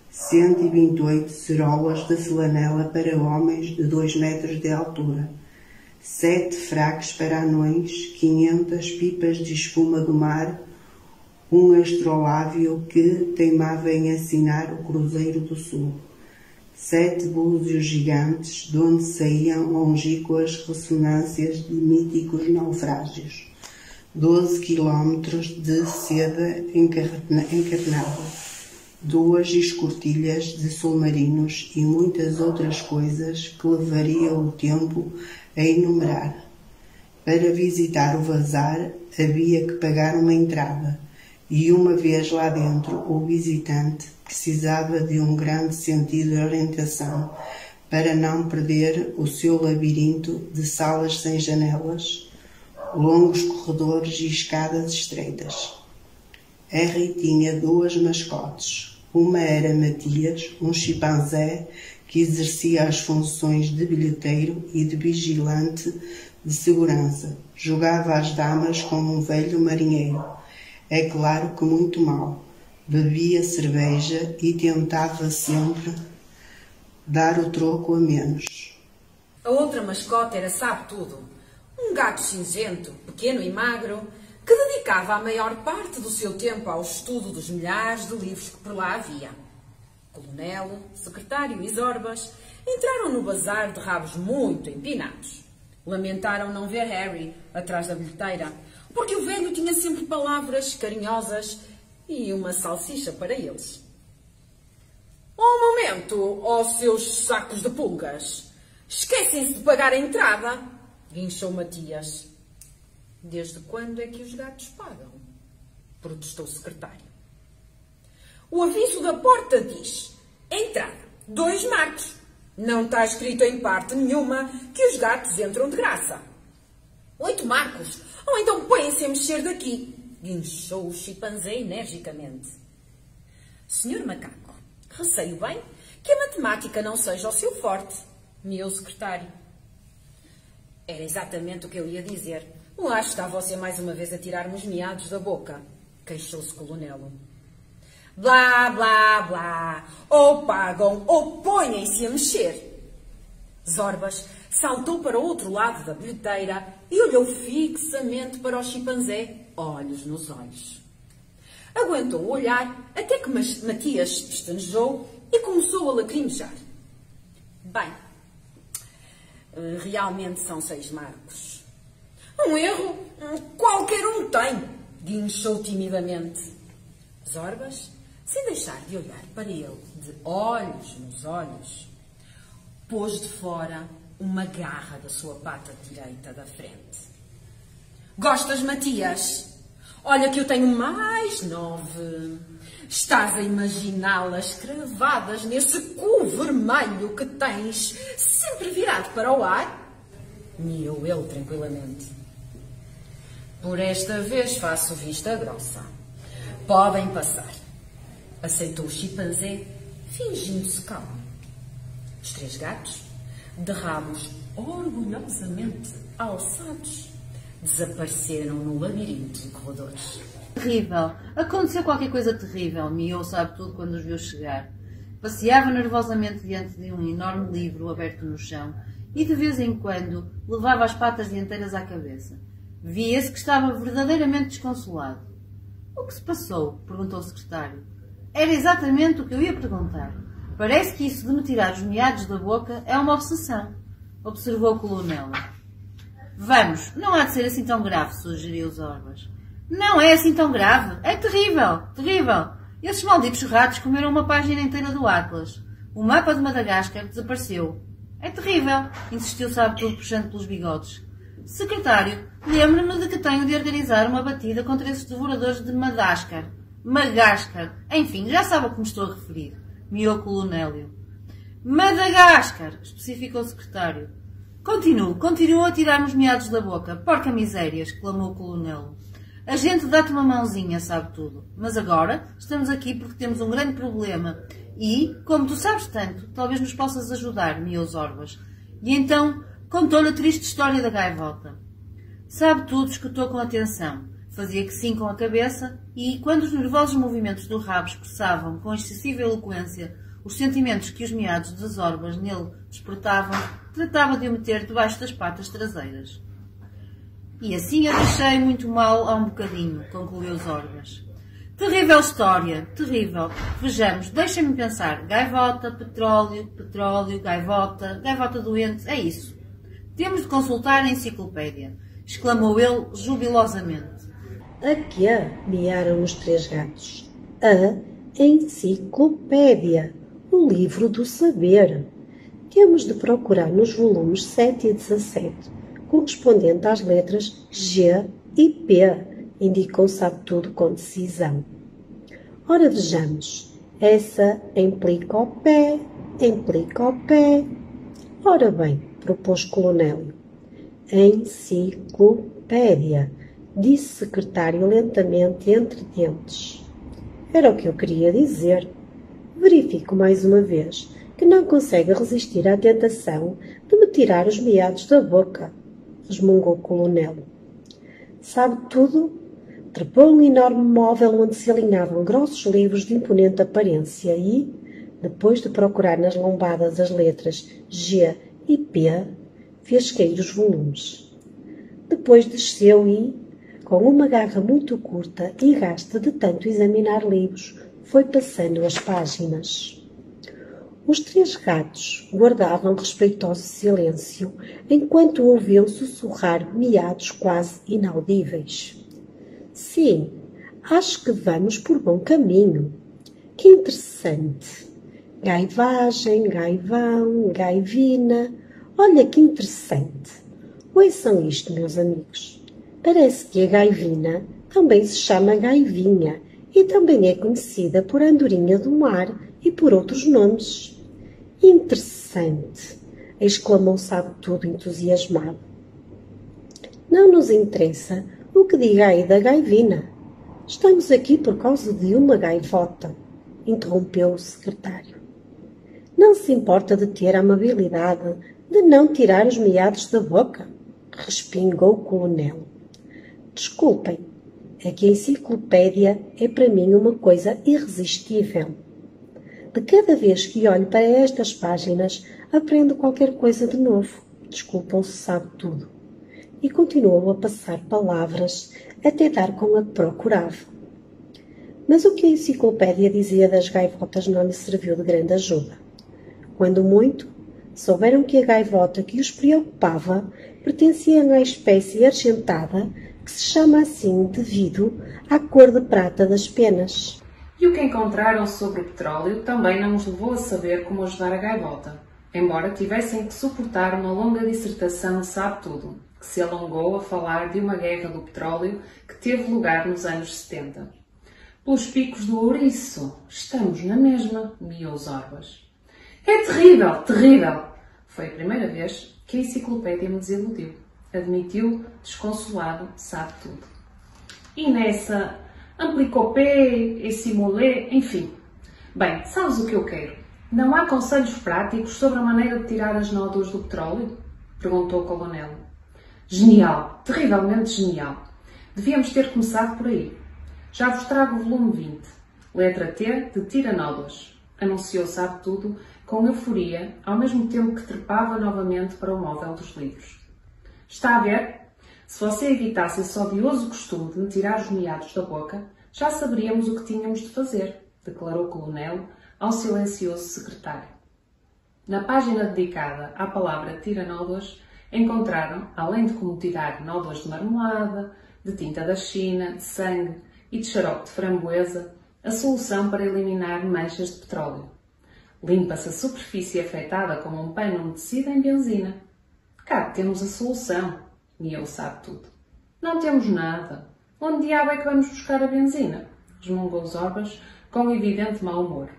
Q: 128 cerolas de flanela para homens de 2 metros de altura, 7 fracos para anões, 500 pipas de espuma do mar, um astrolábio que teimava em assinar o Cruzeiro do Sul, 7 búzios gigantes de onde saíam longínquas ressonâncias de míticos naufrágios, 12 quilómetros de seda encarnada, 2 escortilhas de submarinos e muitas outras coisas que levaria o tempo a enumerar. Para visitar o bazar havia que pagar uma entrada e uma vez lá dentro o visitante precisava de um grande sentido de orientação para não perder o seu labirinto de salas sem janelas, longos corredores e escadas estreitas. Harry tinha 2 mascotes. Uma era Matias, um chimpanzé que exercia as funções de bilheteiro e de vigilante de segurança. Jogava às damas como um velho marinheiro. É claro que muito mal. Bebia cerveja e tentava sempre dar o troco a menos.
R: A outra mascote era Sabe-Tudo, um gato cinzento, pequeno e magro, que dedicava a maior parte do seu tempo ao estudo dos milhares de livros que por lá havia. Colonel, secretário e Zorbas entraram no bazar de rabos muito empinados. Lamentaram não ver Harry atrás da bilheteira, porque o velho tinha sempre palavras carinhosas e uma salsicha para eles. Um momento, ó seus sacos de pulgas! Esquecem-se de pagar a entrada! Guinchou Matias. Desde quando é que os gatos pagam? Protestou o secretário. O aviso da porta diz: entrada, 2 marcos. Não está escrito em parte nenhuma que os gatos entram de graça. 8 marcos, ou então põem-se a mexer daqui, guinchou o chimpanzé energicamente. Senhor Macaco, receio bem que a matemática não seja o seu forte, miou o secretário. Era exatamente o que eu ia dizer. Lá está você mais uma vez a tirar-me os miados da boca, queixou-se Colonelo. Blá, blá, blá, ou pagam ou põem-se a mexer. Zorbas saltou para o outro lado da bilheteira e olhou fixamente para o chimpanzé, olhos nos olhos. Aguentou o olhar até que Matias pestanejou e começou a lacrimejar. Bem, realmente são 6 marcos. Um erro qualquer um tem, guinchou timidamente. Zorbas, sem deixar de olhar para ele de olhos nos olhos, pôs de fora uma garra da sua pata direita da frente. Gostas, Matias? Olha que eu tenho mais 9. Estás a imaginá-las cravadas nesse cu vermelho que tens, sempre virado para o ar? Miou ele tranquilamente. Por esta vez faço vista grossa. Podem passar. Aceitou o chimpanzé, fingindo-se calmo. Os 3 gatos, de rabos orgulhosamente alçados, desapareceram no labirinto de corredores.
S: Terrível. Aconteceu qualquer coisa terrível. Miou sabe tudo quando os viu chegar. Passeava nervosamente diante de um enorme livro aberto no chão e de vez em quando levava as patas dianteiras à cabeça. Via-se que estava verdadeiramente desconsolado. O que se passou? Perguntou o secretário. Era exatamente o que eu ia perguntar. Parece que isso de me tirar os miados da boca é uma obsessão, observou o Colonel. Vamos, não há de ser assim tão grave, sugeriu Zorbas. Não é assim tão grave. É terrível, terrível. Esses malditos ratos comeram uma página inteira do Atlas. O mapa de Madagascar desapareceu. É terrível, insistiu Sabe-Tudo puxando pelos bigodes. Secretário, lembro-me de que tenho de organizar uma batida contra esses devoradores de Madagascar. Madagascar. Enfim, já sabe a que me estou a referir. Miou Colonélio. Madagascar, especificou o secretário. Continuo a tirar-me os miados da boca. Porca miséria, exclamou o Colonel. A gente dá-te uma mãozinha, sabe tudo. Mas agora estamos aqui porque temos um grande problema. E, como tu sabes tanto, talvez nos possas ajudar, miou Zorbas. E então contou-lhe a triste história da gaivota. Sabe tudo, escutou com atenção. Fazia que sim com a cabeça e, quando os nervosos movimentos do rabo expressavam com excessiva eloquência os sentimentos que os miados de Zorbas nele despertavam, tratava de o meter debaixo das patas traseiras. E assim a deixei muito mal há um bocadinho, concluiu Zorbas. Terrível história, terrível. Vejamos, deixem-me pensar. Gaivota, petróleo, gaivota doente, é isso. Temos de consultar a enciclopédia, exclamou ele jubilosamente.
T: A quê? Miaram os 3 gatos. A enciclopédia, o livro do saber. Temos de procurar nos volumes 7 e 17, correspondente às letras G e P, indicou Sabe-Tudo com decisão. Ora, vejamos. Essa implica o pé. Ora bem, propôs Colonélio. Enciclopédia, disse o secretário lentamente entre dentes. Era o que eu queria dizer. Verifico mais uma vez que não consegue resistir à tentação de me tirar os miados da boca, resmungou o Colonel. Sabe tudo? Trepou um enorme móvel onde se alinhavam grossos livros de imponente aparência e, depois de procurar nas lombadas as letras G e P, fez cair os volumes. Depois desceu e, com uma garra muito curta e gasta de tanto examinar livros, foi passando as páginas. Os 3 gatos guardavam respeitoso silêncio enquanto ouviam sussurrar miados quase inaudíveis. Sim, acho que vamos por bom caminho. Que interessante. Gaivagem, gaivão, gaivina. Olha que interessante. Ouçam isto, meus amigos. Parece que a gaivina também se chama gaivinha e também é conhecida por andorinha do mar e por outros nomes. Interessante. interessante! Exclamou Sabe-Tudo entusiasmado. Não nos interessa o que diga aí da gaivina. Estamos aqui por causa de uma gaivota, interrompeu o secretário. Não se importa de ter a amabilidade de não tirar os miados da boca, respingou o coronel. Desculpem, é que a enciclopédia é para mim uma coisa irresistível. De cada vez que olho para estas páginas, aprendo qualquer coisa de novo, desculpou-se Sabe-Tudo, e continuou a passar palavras até dar com a que procurava. Mas o que a enciclopédia dizia das gaivotas não lhe serviu de grande ajuda. Quando muito, souberam que a gaivota que os preocupava pertencia à espécie argentada, que se chama assim devido à cor de prata das penas.
U: E o que encontraram sobre o petróleo também não nos levou a saber como ajudar a gaivota, embora tivessem que suportar uma longa dissertação de Sabe-Tudo, que se alongou a falar de uma guerra do petróleo que teve lugar nos anos 70. Pelos picos do ouriço, estamos na mesma, miou Zorbas. É terrível, terrível! Foi a primeira vez que a enciclopédia me desiludiu, admitiu, desconsolado, Sabe-Tudo. E nessa, amplicopé e simulé, enfim. Bem, sabes o que eu quero? Não há conselhos práticos sobre a maneira de tirar as nódoas do petróleo? Perguntou o coronel. Genial, terrivelmente genial. Devíamos ter começado por aí. Já vos trago o volume 20, letra T de Tiranódoas, anunciou Sabe-Tudo com euforia, ao mesmo tempo que trepava novamente para o móvel dos livros. Está a ver? Se você evitasse esse odioso costume de me tirar os miados da boca, já saberíamos o que tínhamos de fazer, declarou o coronel ao silencioso secretário. Na página dedicada à palavra tiranódoas, encontraram, além de como tirar nódoas de marmelada, de tinta da China, de sangue e de xarope de framboesa, a solução para eliminar manchas de petróleo. Limpa-se a superfície afetada como um pano umedecido em benzina. Cá temos a solução, miou Sabe-Tudo. Não temos nada. Onde diabo é que vamos buscar a benzina? Resmungou Zorbas com evidente mau humor.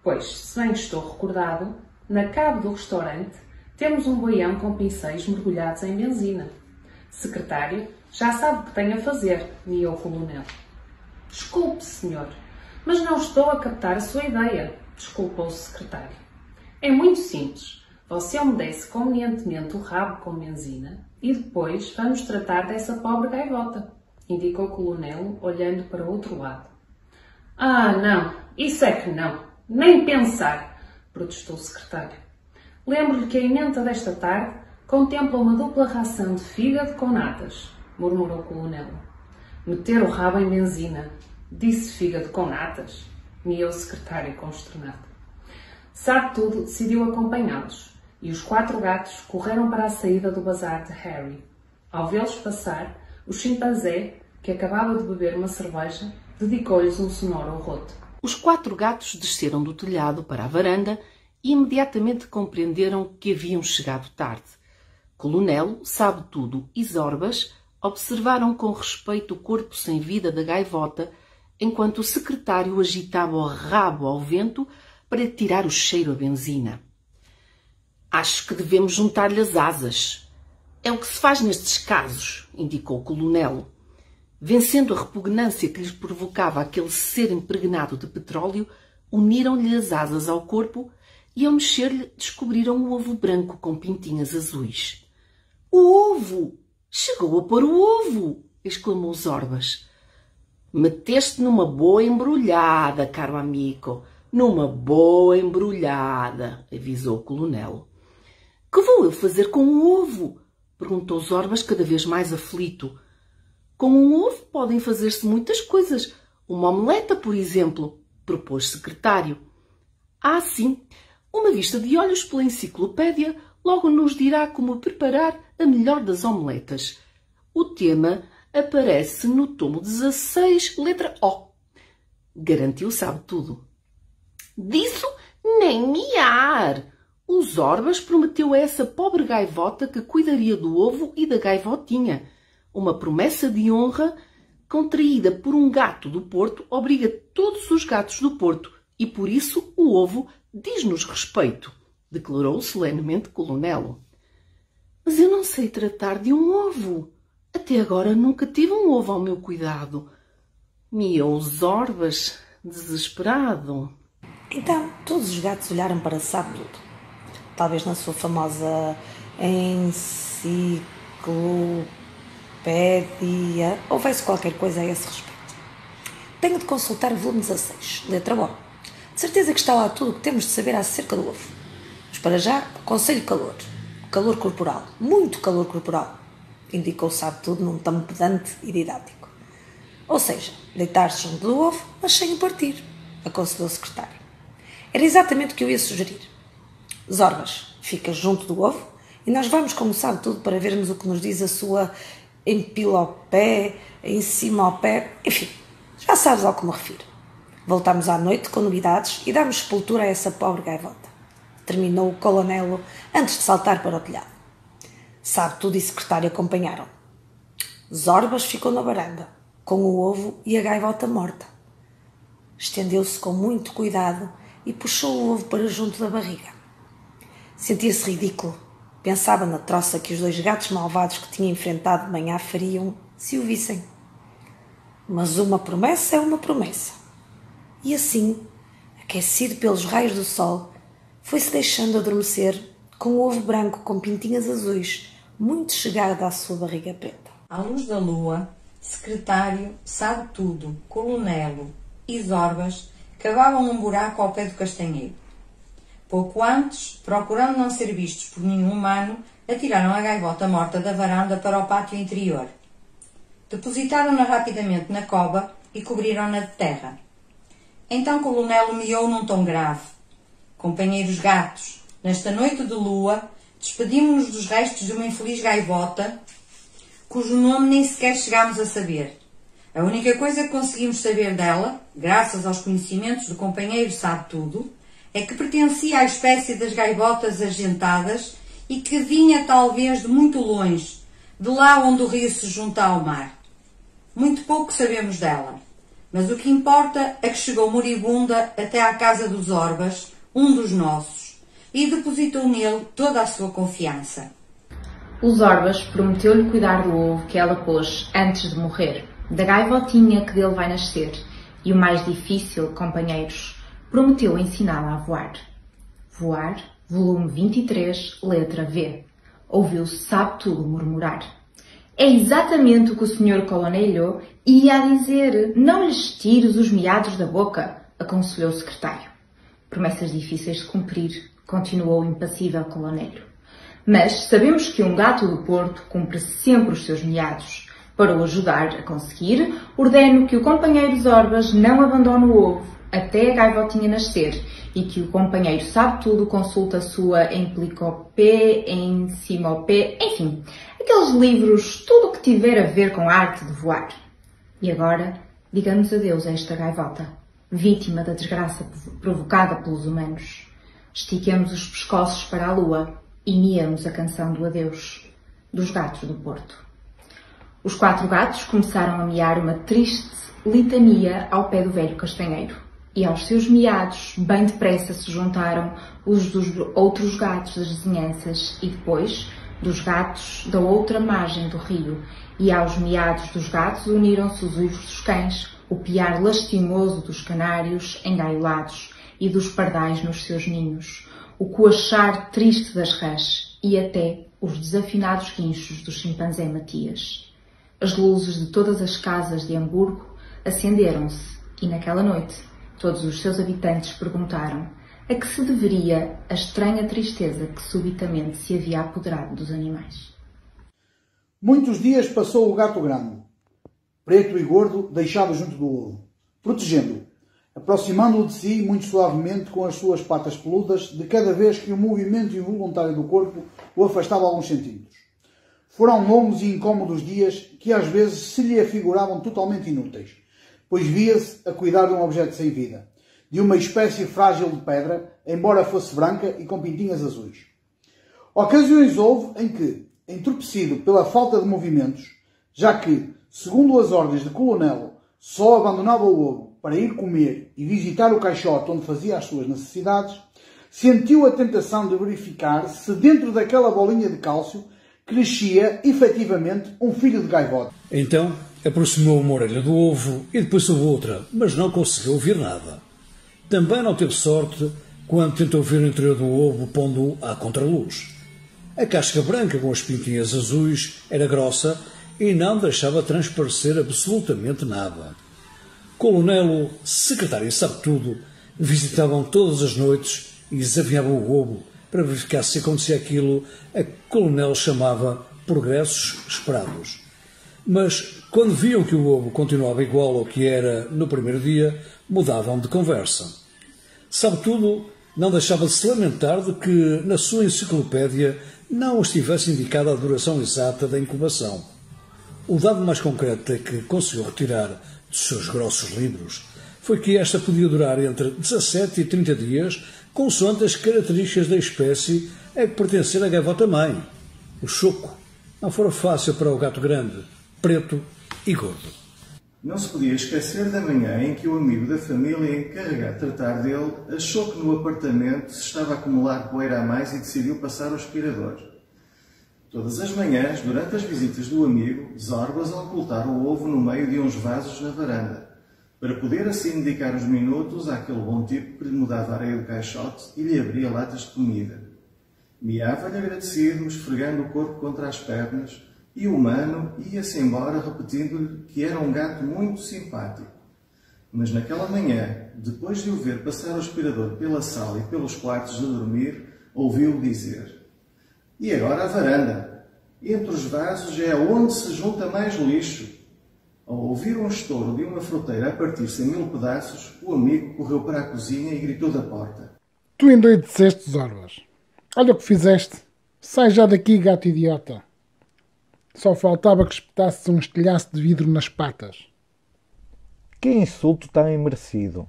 U: Pois, se bem estou recordado, na cave do restaurante temos um boião com pincéis mergulhados em benzina. Secretário, já sabe o que tem a fazer, miou o coronel. Desculpe, senhor, mas não estou a captar a sua ideia, desculpou o secretário. É muito simples. Você umedece convenientemente o rabo com benzina e depois vamos tratar dessa pobre gaivota, indicou o coronel, olhando para o outro lado. Ah, não, isso é que não, nem pensar, protestou o secretário. Lembro-lhe que a emenda desta tarde contempla uma dupla ração de fígado com natas, murmurou o coronel. Meter o rabo em benzina, disse fígado com natas, miou o secretário consternado. Sabe-Tudo decidiu acompanhá-los, e os 4 gatos correram para a saída do bazar de Harry. Ao vê-los passar, o chimpanzé, que acabava de beber uma cerveja, dedicou-lhes um sonoro roto.
V: Os 4 gatos desceram do telhado para a varanda e imediatamente compreenderam que haviam chegado tarde. Coronel, Sabe-Tudo e Zorbas observaram com respeito o corpo sem vida da gaivota, enquanto o secretário agitava o rabo ao vento para tirar o cheiro a benzina. Acho que devemos juntar-lhe as asas. É o que se faz nestes casos, indicou o coronel. Vencendo a repugnância que lhes provocava aquele ser impregnado de petróleo, uniram-lhe as asas ao corpo e, ao mexer-lhe, descobriram o ovo branco com pintinhas azuis. — O ovo! Chegou a pôr o ovo! Exclamou Zorbas. — Meteste numa boa embrulhada, caro amigo, numa boa embrulhada, avisou o coronel. — Que vou eu fazer com o ovo? Perguntou Zorbas, cada vez mais aflito. — Com um ovo podem fazer-se muitas coisas. Uma omeleta, por exemplo, propôs o secretário. — Ah, sim. Uma vista de olhos pela enciclopédia logo nos dirá como preparar a melhor das omeletas. O tema aparece no tomo 16, letra O. Garantiu Sabe-Tudo. Disso nem miar. O Zorbas prometeu a essa pobre gaivota que cuidaria do ovo e da gaivotinha. Uma promessa de honra contraída por um gato do Porto obriga todos os gatos do Porto e por isso o ovo diz-nos respeito, declarou solenemente Colonelo. Mas eu não sei tratar de um ovo. Até agora nunca tive um ovo ao meu cuidado. Miou Zorbas, desesperado.
A: Então, todos os gatos olharam para Sabe Tudo. Talvez na sua famosa enciclopédia houvesse qualquer coisa a esse respeito. Tenho de consultar o volume 16, letra O. De certeza que está lá tudo o que temos de saber acerca do ovo. Mas para já, aconselho calor. Calor corporal, muito calor corporal, indicou Sabe Tudo num tom pedante e didático. Ou seja, deitar-se junto do ovo, mas sem o partir, aconselhou o secretário. Era exatamente o que eu ia sugerir. Zorbas, fica junto do ovo e nós vamos, como Sabe Tudo, para vermos o que nos diz a sua empilopé, em cima ao pé, enfim, já sabes ao que me refiro. Voltámos à noite com novidades e dámos sepultura a essa pobre gaivota. Terminou o Colonelo antes de saltar para o telhado. Sabe Tudo e secretário acompanharam. Zorbas ficou na varanda, com o ovo e a gaivota morta. Estendeu-se com muito cuidado e puxou o ovo para junto da barriga. Sentia-se ridículo. Pensava na troça que os dois gatos malvados que tinha enfrentado de manhã fariam se o vissem. Mas uma promessa é uma promessa. E assim, aquecido pelos raios do sol, foi-se deixando adormecer com o ovo branco com pintinhas azuis, muito chegado à sua barriga preta.
B: À luz da lua, secretário, Sabe Tudo, Colonelo e Zorbas cavavam um buraco ao pé do castanheiro. Pouco antes, procurando não ser vistos por nenhum humano, atiraram a gaivota morta da varanda para o pátio interior. Depositaram-na rapidamente na cova e cobriram-na de terra. Então Colonelo miou num tom grave. Companheiros gatos, nesta noite de lua, despedimos-nos dos restos de uma infeliz gaivota, cujo nome nem sequer chegámos a saber. A única coisa que conseguimos saber dela, graças aos conhecimentos do companheiro Sabe Tudo, é que pertencia à espécie das gaivotas argentadas e que vinha talvez de muito longe, de lá onde o rio se junta ao mar. Muito pouco sabemos dela, mas o que importa é que chegou moribunda até à casa dos Zorbas, um dos nossos, e depositou nele toda a sua confiança.
U: O Zorbas prometeu-lhe cuidar do ovo que ela pôs antes de morrer, da gaivotinha que dele vai nascer, e o mais difícil, companheiros, prometeu ensiná-la a voar. Voar, volume 23, letra V. Ouviu-se Sabe Tudo murmurar. É exatamente o que o Sr. Colonelo ia a dizer. Não lhes tires os miados da boca, aconselhou o secretário. Promessas difíceis de cumprir, continuou o impassível Colonelo. Mas sabemos que um gato do Porto cumpre sempre os seus miados. Para o ajudar a conseguir, ordeno que o companheiro Zorbas não abandone o ovo até a gaivotinha nascer e que o companheiro Sabe Tudo consulte a sua enciclopédia, enfim, aqueles livros, tudo o que tiver a ver com a arte de voar. E agora, digamos adeus a esta gaivota, vítima da desgraça provocada pelos humanos. Estiquemos os pescoços para a lua e miemos a canção do adeus dos gatos do Porto. Os 4 gatos começaram a miar uma triste litania ao pé do velho castanheiro. E aos seus miados, bem depressa se juntaram os dos outros gatos das vizinhanças e depois dos gatos da outra margem do rio. E aos miados dos gatos uniram-se os uivos dos cães, o piar lastimoso dos canários engaiolados e dos pardais nos seus ninhos, o coachar triste das rãs e até os desafinados guinchos do chimpanzé Matias. As luzes de todas as casas de Hamburgo acenderam-se e naquela noite todos os seus habitantes perguntaram a que se deveria a estranha tristeza que subitamente se havia apoderado dos animais.
W: Muitos dias passou o gato grande, preto e gordo, deixado junto do ovo, protegendo-o, aproximando-o de si muito suavemente com as suas patas peludas, de cada vez que o movimento involuntário do corpo o afastava alguns centímetros. Foram longos e incômodos dias que às vezes se lhe afiguravam totalmente inúteis, pois via-se a cuidar de um objeto sem vida, de uma espécie frágil de pedra, embora fosse branca e com pintinhas azuis. Ocasiões houve em que, entorpecido pela falta de movimentos, já que, segundo as ordens de Colonelo, só abandonava o ovo para ir comer e visitar o caixote onde fazia as suas necessidades, sentiu a tentação de verificar se dentro daquela bolinha de cálcio crescia, efetivamente, um filho de gaivota.
C: Então, aproximou uma orelha do ovo e depois a outra, mas não conseguiu ouvir nada. Também não teve sorte quando tentou ver o interior do ovo pondo-o à contraluz. A casca branca com as pintinhas azuis era grossa e não deixava transparecer absolutamente nada. Colonelo, secretário sabe-tudo, visitavam todas as noites e examinavam o ovo para verificar se acontecia aquilo a que o coronel chamava progressos esperados. Mas, quando viam que o ovo continuava igual ao que era no primeiro dia, mudavam de conversa. Sabe-tudo não deixava de se lamentar de que, na sua enciclopédia, não estivesse indicada a duração exata da incubação. O dado mais concreto é que conseguiu retirar dos seus grossos livros foi que esta podia durar entre 17 e 30 dias, consoante as características da espécie a que pertencer a gaivota-mãe. O choco não fora fácil para o gato grande, preto e gordo.
D: Não se podia esquecer da manhã em que o amigo da família encarregado de tratar dele achou que no apartamento se estava a acumular poeira a mais e decidiu passar o aspirador. Todas as manhãs, durante as visitas do amigo, Zorbas a ocultar o ovo no meio de uns vasos na varanda, para poder assim dedicar uns minutos àquele bom tipo que lhe mudava a areia do caixote e lhe abria latas de comida. Miava-lhe agradecido, esfregando o corpo contra as pernas, e o humano ia-se embora repetindo-lhe que era um gato muito simpático. Mas naquela manhã, depois de o ver passar o aspirador pela sala e pelos quartos de dormir, ouviu-o dizer: "E agora a varanda? Entre os vasos é onde se junta mais lixo." Ao ouvir um estouro de uma fruteira a partir-se em 1000 pedaços, o amigo correu para a cozinha e gritou da porta:
E: "Tu endoideceste, Zorbas. Olha o que fizeste. Sai já daqui, gato idiota. Só faltava que espetasses um estilhaço de vidro nas patas."
X: Que insulto tão imerecido!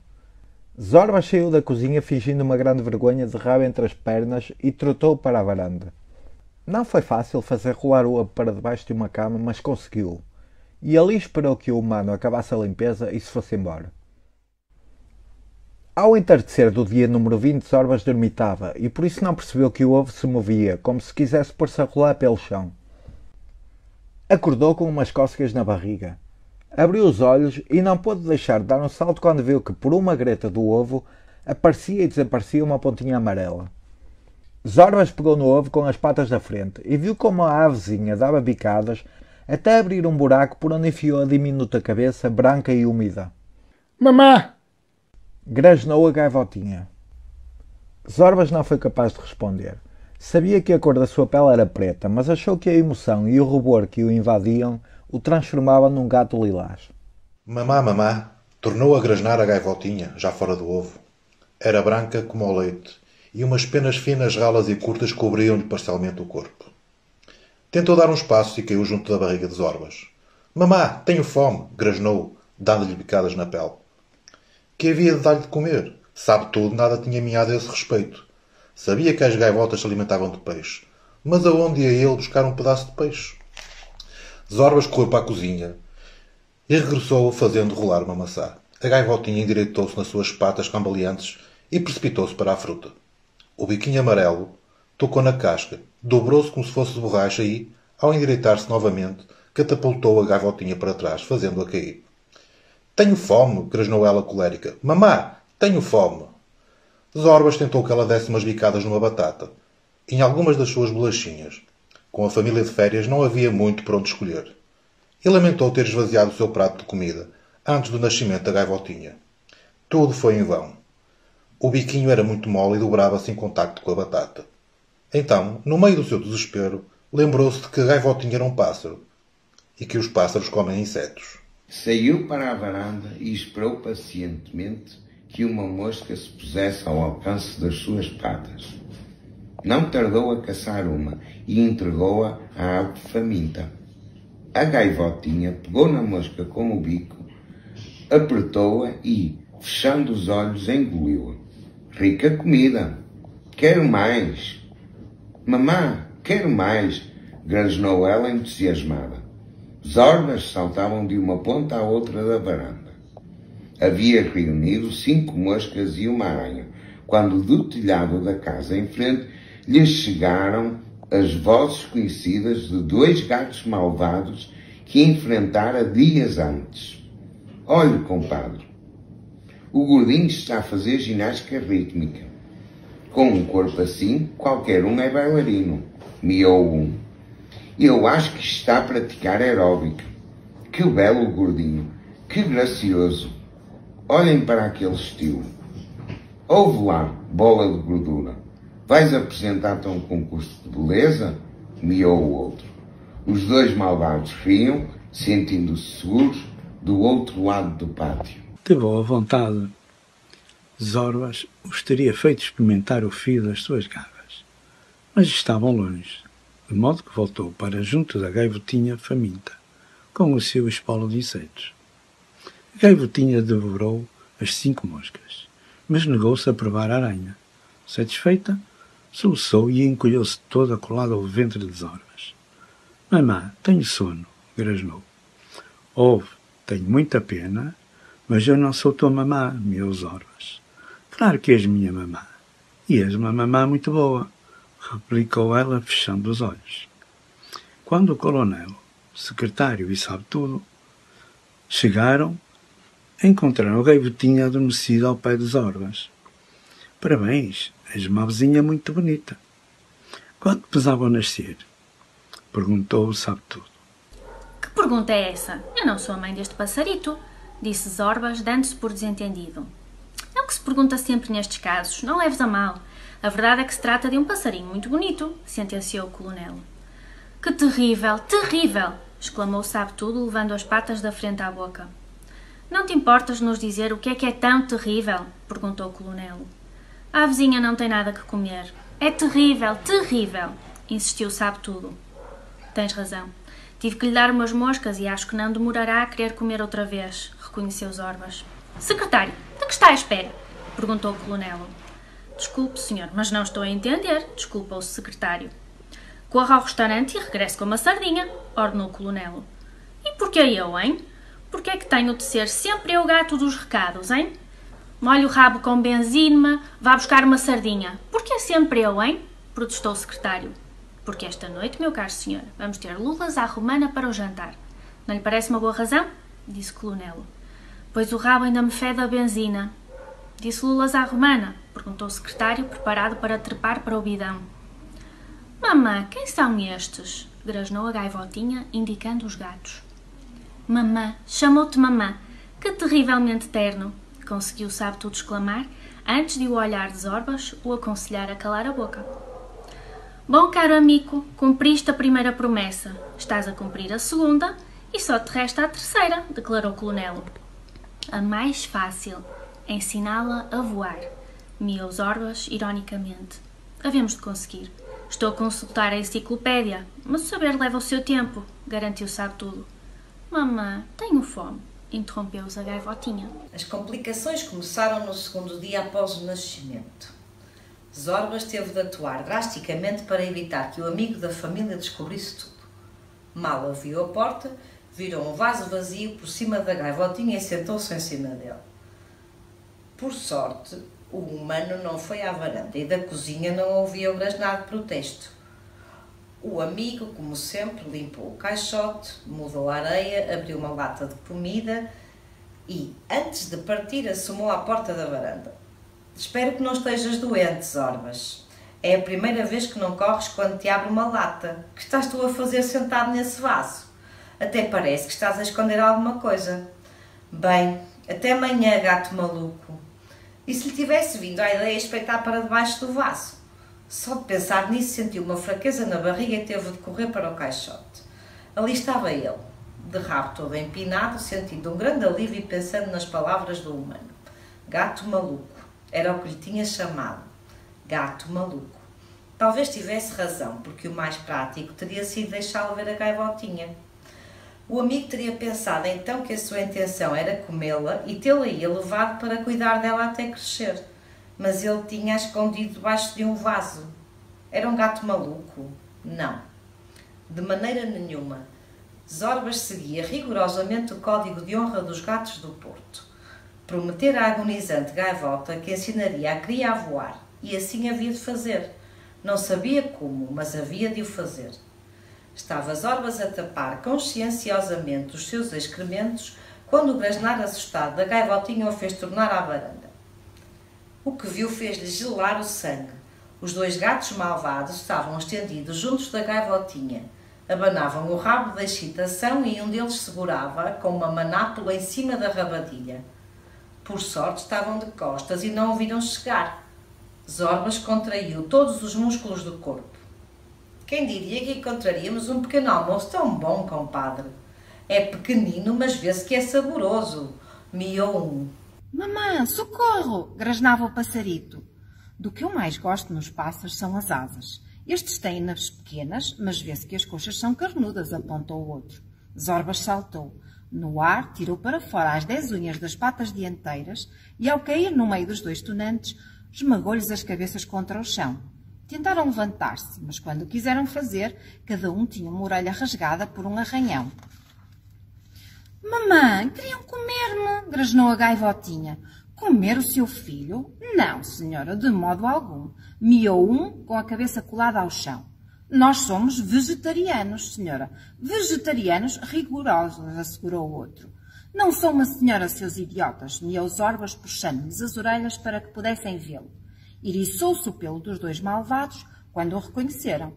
X: Zorbas saiu da cozinha fingindo uma grande vergonha de rabo entre as pernas e trotou para a varanda. Não foi fácil fazer rolar o ovo para debaixo de uma cama, mas conseguiu. E ali esperou que o humano acabasse a limpeza e se fosse embora. Ao entardecer do dia número 20, Zorbas dormitava e por isso não percebeu que o ovo se movia, como se quisesse pôr-se a rolar pelo chão. Acordou com umas cócegas na barriga. Abriu os olhos e não pôde deixar de dar um salto quando viu que por uma greta do ovo aparecia e desaparecia uma pontinha amarela. Zorbas pegou no ovo com as patas da frente e viu como a avezinha dava bicadas até abrir um buraco por onde enfiou a diminuta cabeça branca e úmida.
E: "Mamá!"
X: grasnou a gaivotinha. Zorbas não foi capaz de responder. Sabia que a cor da sua pele era preta, mas achou que a emoção e o rubor que o invadiam o transformavam num gato lilás.
Y: "Mamá, mamá!" tornou a grasnar a gaivotinha, já fora do ovo. Era branca como o leite, e umas penas finas, ralas e curtas cobriam-lhe parcialmente o corpo. Tentou dar uns passos e caiu junto da barriga de Zorbas. "Mamá, tenho fome!" grasnou, dando-lhe bicadas na pele. Que havia de dar-lhe de comer? Sabe tudo, nada tinha miado a esse respeito. Sabia que as gaivotas se alimentavam de peixe, mas aonde ia ele buscar um pedaço de peixe? Zorbas correu para a cozinha e regressou fazendo rolar uma maçã. A gaivotinha endireitou-se nas suas patas cambaleantes e precipitou-se para a fruta. O biquinho amarelo tocou na casca, dobrou-se como se fosse de borracha e, ao endireitar-se novamente, catapultou a gaivotinha para trás, fazendo-a cair. "Tenho fome!" grasnou ela colérica. "Mamá, tenho fome!" Zorbas tentou que ela desse umas bicadas numa batata, em algumas das suas bolachinhas. Com a família de férias não havia muito por onde escolher. E lamentou ter esvaziado o seu prato de comida antes do nascimento da gaivotinha. Tudo foi em vão. O biquinho era muito mole e dobrava-se em contacto com a batata. Então, no meio do seu desespero, lembrou-se de que a gaivotinha era um pássaro e que os pássaros comem insetos.
Z: Saiu para a varanda e esperou pacientemente que uma mosca se pusesse ao alcance das suas patas. Não tardou a caçar uma e entregou-a à ave faminta. A gaivotinha pegou na mosca com o bico, apertou-a e, fechando os olhos, engoliu-a. "Rica comida! Quero mais!" "Mamã, quero mais!" grasnou ela entusiasmada. Zorbas saltavam de uma ponta à outra da varanda. Havia reunido 5 moscas e uma aranha, quando do telhado da casa em frente lhes chegaram as vozes conhecidas de 2 gatos malvados que enfrentara dias antes. Olhe, compadre, o gordinho está a fazer ginástica rítmica. Com um corpo assim, qualquer um é bailarino, miou um. Eu acho que está a praticar aeróbica. Que belo gordinho, que gracioso. Olhem para aquele estilo. Ouve lá, bola de gordura. Vais apresentar-te a um concurso de beleza? Miou o outro. Os 2 malvados riam, sentindo-se seguros, do outro lado do pátio.
C: De boa vontade, Zorbas os teria feito experimentar o fio das suas garras, mas estavam longe, de modo que voltou para junto da gaivotinha faminta, com o seu espolo de insetos. A gaivotinha devorou as 5 moscas, mas negou-se a provar a aranha. Satisfeita, soluçou e encolheu-se toda colada ao ventre de Zorbas. Mamã, tenho sono, grasnou. Ouve, tenho muita pena, mas eu não sou tua mamã, miou Zorbas. Claro que és minha mamã, e és uma mamã muito boa, replicou ela, fechando os olhos. Quando o coronel, secretário e sabe tudo, chegaram, encontraram a gaivotinha adormecida ao pé de Zorbas. Parabéns, és uma vizinha muito bonita. Quanto pesava ao nascer? Perguntou o sabe tudo.
F: Que pergunta é essa? Eu não sou a mãe deste passarito, disse Zorbas, dando-se por desentendido. É o que se pergunta sempre nestes casos, não leves a mal. A verdade é que se trata de um passarinho muito bonito, sentenciou o coronel. Que terrível, terrível! Exclamou o sabe tudo, levando as patas da frente à boca. Não te importas de nos dizer o que é tão terrível? Perguntou o coronel. A vizinha não tem nada que comer. É terrível, terrível! Insistiu o sabe tudo. Tens razão. Tive que lhe dar umas moscas e acho que não demorará a querer comer outra vez, reconheceu Zorbas. Secretário, de que está à espera? Perguntou o coronel. Desculpe, senhor, mas não estou a entender, desculpou-o secretário. Corra ao restaurante e regresse com uma sardinha, ordenou o coronel. E porquê eu, hein? Porquê é que tenho de ser sempre eu o gato dos recados, hein? Molhe o rabo com benzina, vá buscar uma sardinha. Porquê sempre eu, hein? Protestou o secretário. Porque esta noite, meu caro senhor, vamos ter lulas à romana para o jantar. Não lhe parece uma boa razão? Disse o coronel. Pois o rabo ainda me fede a benzina. Disse lulas à romana? Perguntou o secretário, preparado para trepar para o bidão. Mamã, quem são estes? Grasnou a gaivotinha, indicando os gatos. Mamã, chamou-te mamã. Que terrivelmente terno! Conseguiu sabe tudo exclamar, antes de o olhar de Zorbas o aconselhar a calar a boca. Bom, caro amigo, cumpriste a primeira promessa. Estás a cumprir a segunda e só te resta a terceira, declarou o coronel. A mais fácil, ensiná-la a voar, miou Zorbas ironicamente. Havemos de conseguir. Estou a consultar a enciclopédia, mas o saber leva o seu tempo, garantiu sabe tudo. Mamã, tenho fome, interrompeu-os a gaivotinha.
G: As complicações começaram no segundo dia após o nascimento. Zorbas teve de atuar drasticamente para evitar que o amigo da família descobrisse tudo. Mal abriu a porta, virou um vaso vazio por cima da gaivotinha e sentou-se em cima dele. Por sorte, o humano não foi à varanda e da cozinha não ouvia o grasnar de protesto. O amigo, como sempre, limpou o caixote, mudou a areia, abriu uma lata de comida e, antes de partir, assomou à porta da varanda. Espero que não estejas doente, Zorbas. É a primeira vez que não corres quando te abre uma lata. Que estás tu a fazer sentado nesse vaso? Até parece que estás a esconder alguma coisa. Bem, até amanhã, gato maluco. E se lhe tivesse vindo a ideia de espreitar para debaixo do vaso? Só de pensar nisso sentiu uma fraqueza na barriga e teve de correr para o caixote. Ali estava ele, de rabo todo empinado, sentindo um grande alívio e pensando nas palavras do humano. Gato maluco. Era o que lhe tinha chamado. Gato maluco. Talvez tivesse razão, porque o mais prático teria sido deixá-lo ver a gaivotinha. O amigo teria pensado então que a sua intenção era comê-la e tê-la aí levado para cuidar dela até crescer. Mas ele tinha-a escondido debaixo de um vaso. Era um gato maluco? Não. De maneira nenhuma. Zorbas seguia rigorosamente o código de honra dos gatos do Porto. Prometera à agonizante gaivota que ensinaria a cria a voar, e assim havia de fazer. Não sabia como, mas havia de o fazer. Estava Zorbas a tapar conscienciosamente os seus excrementos quando o grasnar assustado da gaivotinha o fez tornar à varanda. O que viu fez-lhe gelar o sangue. Os 2 gatos malvados estavam estendidos juntos da gaivotinha. Abanavam o rabo da excitação e um deles segurava com uma manápula em cima da rabadilha. Por sorte estavam de costas e não o viram chegar. Zorbas contraiu todos os músculos do corpo. Quem diria que encontraríamos um pequeno almoço tão bom, compadre? É pequenino, mas vê-se que é saboroso. Miou um.
R: Mamã, socorro! Grasnava o passarito. Do que eu mais gosto nos pássaros são as asas. Estes têm-nas pequenas, mas vê-se que as coxas são carnudas, apontou o outro. Zorbas saltou. No ar, tirou para fora as 10 unhas das patas dianteiras e, ao cair no meio dos 2 tunantes, esmagou-lhes as cabeças contra o chão. Tentaram levantar-se, mas quando o quiseram fazer, cada um tinha uma orelha rasgada por um arranhão. Mamã, queriam comer-me, grasnou a gaivotinha. Comer o seu filho? Não, senhora, de modo algum. Miou um com a cabeça colada ao chão. Nós somos vegetarianos, senhora. Vegetarianos rigorosos, assegurou o outro. Não sou uma senhora, seus idiotas, miou Zorbas, puxando-lhes as orelhas para que pudessem vê-lo. Eriçou-se o pelo dos 2 malvados quando o reconheceram.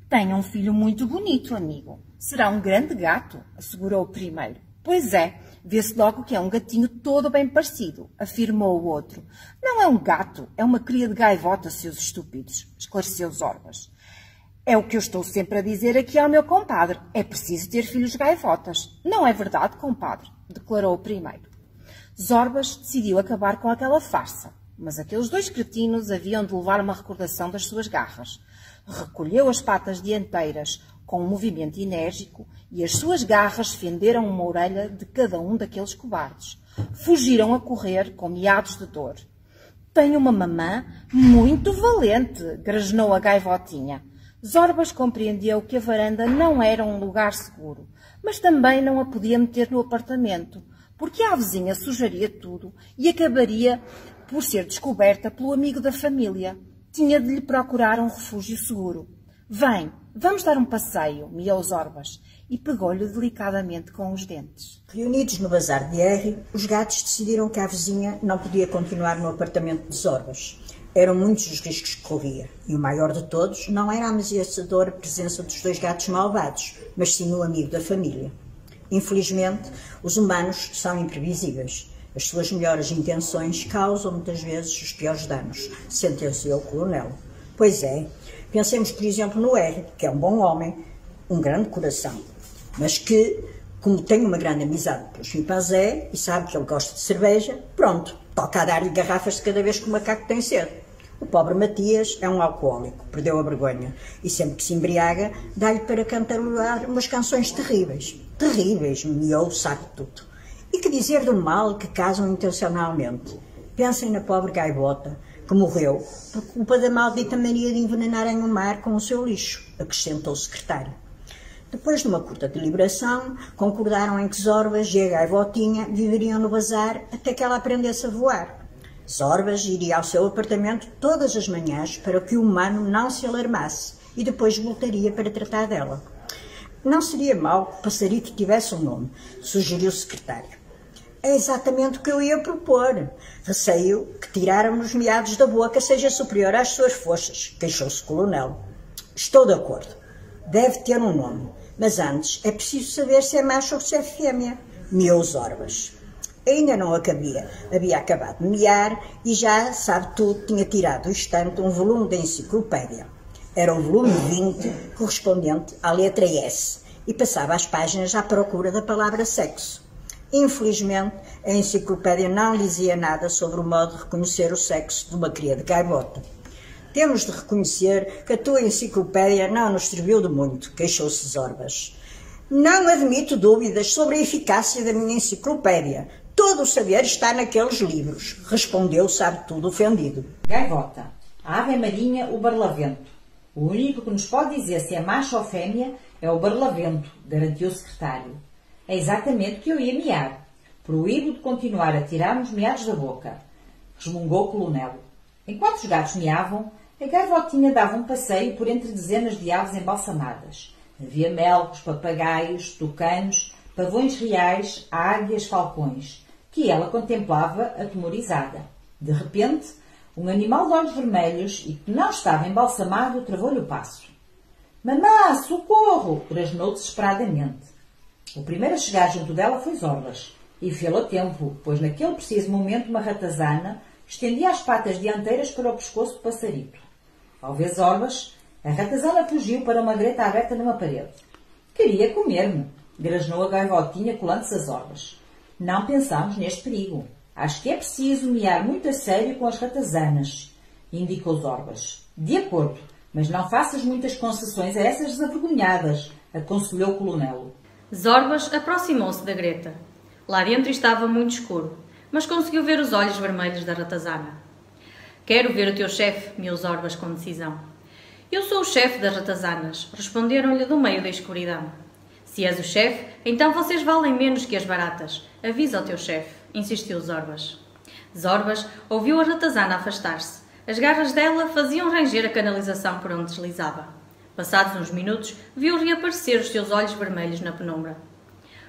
R: Tenho um filho muito bonito, amigo. Será um grande gato, assegurou o primeiro. Pois é, vê-se logo que é um gatinho todo bem parecido, afirmou o outro. Não é um gato, é uma cria de gaivota, seus estúpidos, esclareceu Zorbas. É o que eu estou sempre a dizer aqui ao meu compadre. É preciso ter filhos gaivotas. Não é verdade, compadre? Declarou o primeiro. Zorbas decidiu acabar com aquela farsa, mas aqueles 2 cretinos haviam de levar uma recordação das suas garras. Recolheu as patas dianteiras com um movimento enérgico e as suas garras fenderam uma orelha de cada um daqueles cobardes. Fugiram a correr com miados de dor. Tenho uma mamã muito valente, grasnou a gaivotinha. Zorbas compreendeu que a varanda não era um lugar seguro, mas também não a podia meter no apartamento, porque a vizinha sujaria tudo e acabaria por ser descoberta pelo amigo da família. Tinha de lhe procurar um refúgio seguro. Vem, vamos dar um passeio, miou Zorbas, e pegou-lhe delicadamente com os dentes.
O: Reunidos no bazar de R, os gatos decidiram que a vizinha não podia continuar no apartamento de Zorbas. Eram muitos os riscos que corria, e o maior de todos não era a ameaçadora presença dos 2 gatos malvados, mas sim o amigo da família. Infelizmente, os humanos são imprevisíveis. As suas melhores intenções causam muitas vezes os piores danos, sentenciou o coronel. Pois é, pensemos por exemplo no R, que é um bom homem, um grande coração, mas que, como tem uma grande amizade pelo chimpanzé e sabe que ele gosta de cerveja, pronto, toca a dar-lhe garrafas de cada vez que o macaco tem sede. O pobre Matias é um alcoólico, perdeu a vergonha, e sempre que se embriaga, dá-lhe para cantarolar umas canções terríveis. Terríveis, miou, sabe tudo. E que dizer do mal que casam intencionalmente? Pensem na pobre gaivota, que morreu por culpa da maldita mania de envenenarem o mar com o seu lixo, acrescentou o secretário. Depois de uma curta deliberação, concordaram em que Zorbas e a gaivotinha viveriam no bazar até que ela aprendesse a voar. Zorbas iria ao seu apartamento todas as manhãs para que o humano não se alarmasse e depois voltaria para tratar dela. Não seria mau que o passarito tivesse um nome, sugeriu o secretário. É exatamente o que eu ia propor. Receio que tirar-nos meados da boca seja superior às suas forças, queixou-se o coronel. Estou de acordo. Deve ter um nome, mas antes é preciso saber se é macho ou se é fêmea, miou Zorbas. Ainda não havia acabado de mear e já, sabe tudo, tinha tirado do estante um volume da enciclopédia. Era o volume 20, correspondente à letra S, e passava as páginas à procura da palavra sexo. Infelizmente, a enciclopédia não dizia nada sobre o modo de reconhecer o sexo de uma cria de gaivota. Temos de reconhecer que a tua enciclopédia não nos serviu de muito, queixou-se Zorbas. Não admito dúvidas sobre a eficácia da minha enciclopédia. Todo o saber está naqueles livros, respondeu sabe-tudo ofendido.
B: Gaivota, a ave marinha, o barlavento. O único que nos pode dizer se é macho ou fêmea é o barlavento, garantiu o secretário. É exatamente o que eu ia mear. Proíbo de continuar a tirar-nos meados da boca, resmungou o Colonel. Enquanto os gatos miavam, a gaivotinha dava um passeio por entre dezenas de aves embalsamadas. Havia melcos, papagaios, tucanos, pavões reais, águias, falcões, que ela contemplava atemorizada. De repente, um animal de olhos vermelhos e que não estava embalsamado travou-lhe o passo. Mamã, socorro! Grasnou desesperadamente. O primeiro a chegar junto dela foi Zorbas, e fê-lo a tempo, pois naquele preciso momento uma ratazana estendia as patas dianteiras para o pescoço do passarito. Ao ver Zorbas, a ratazana fugiu para uma greta aberta numa parede. Queria comer-me, grasnou a gaivotinha colando-se às Zorbas. Não pensamos neste perigo. Acho que é preciso miar muito a sério com as ratazanas, indicou Zorbas. De acordo, mas não faças muitas concessões a essas desavergonhadas, aconselhou o Colonel.
H: Zorbas aproximou-se da greta. Lá dentro estava muito escuro, mas conseguiu ver os olhos vermelhos da ratazana. Quero ver o teu chefe, miou Zorbas com decisão. Eu sou o chefe das ratazanas, responderam-lhe do meio da escuridão. Se és o chefe, então vocês valem menos que as baratas. Avisa o teu chefe, insistiu Zorbas. Zorbas ouviu a ratazana afastar-se. As garras dela faziam ranger a canalização por onde deslizava. Passados uns minutos, viu reaparecer os seus olhos vermelhos na penumbra.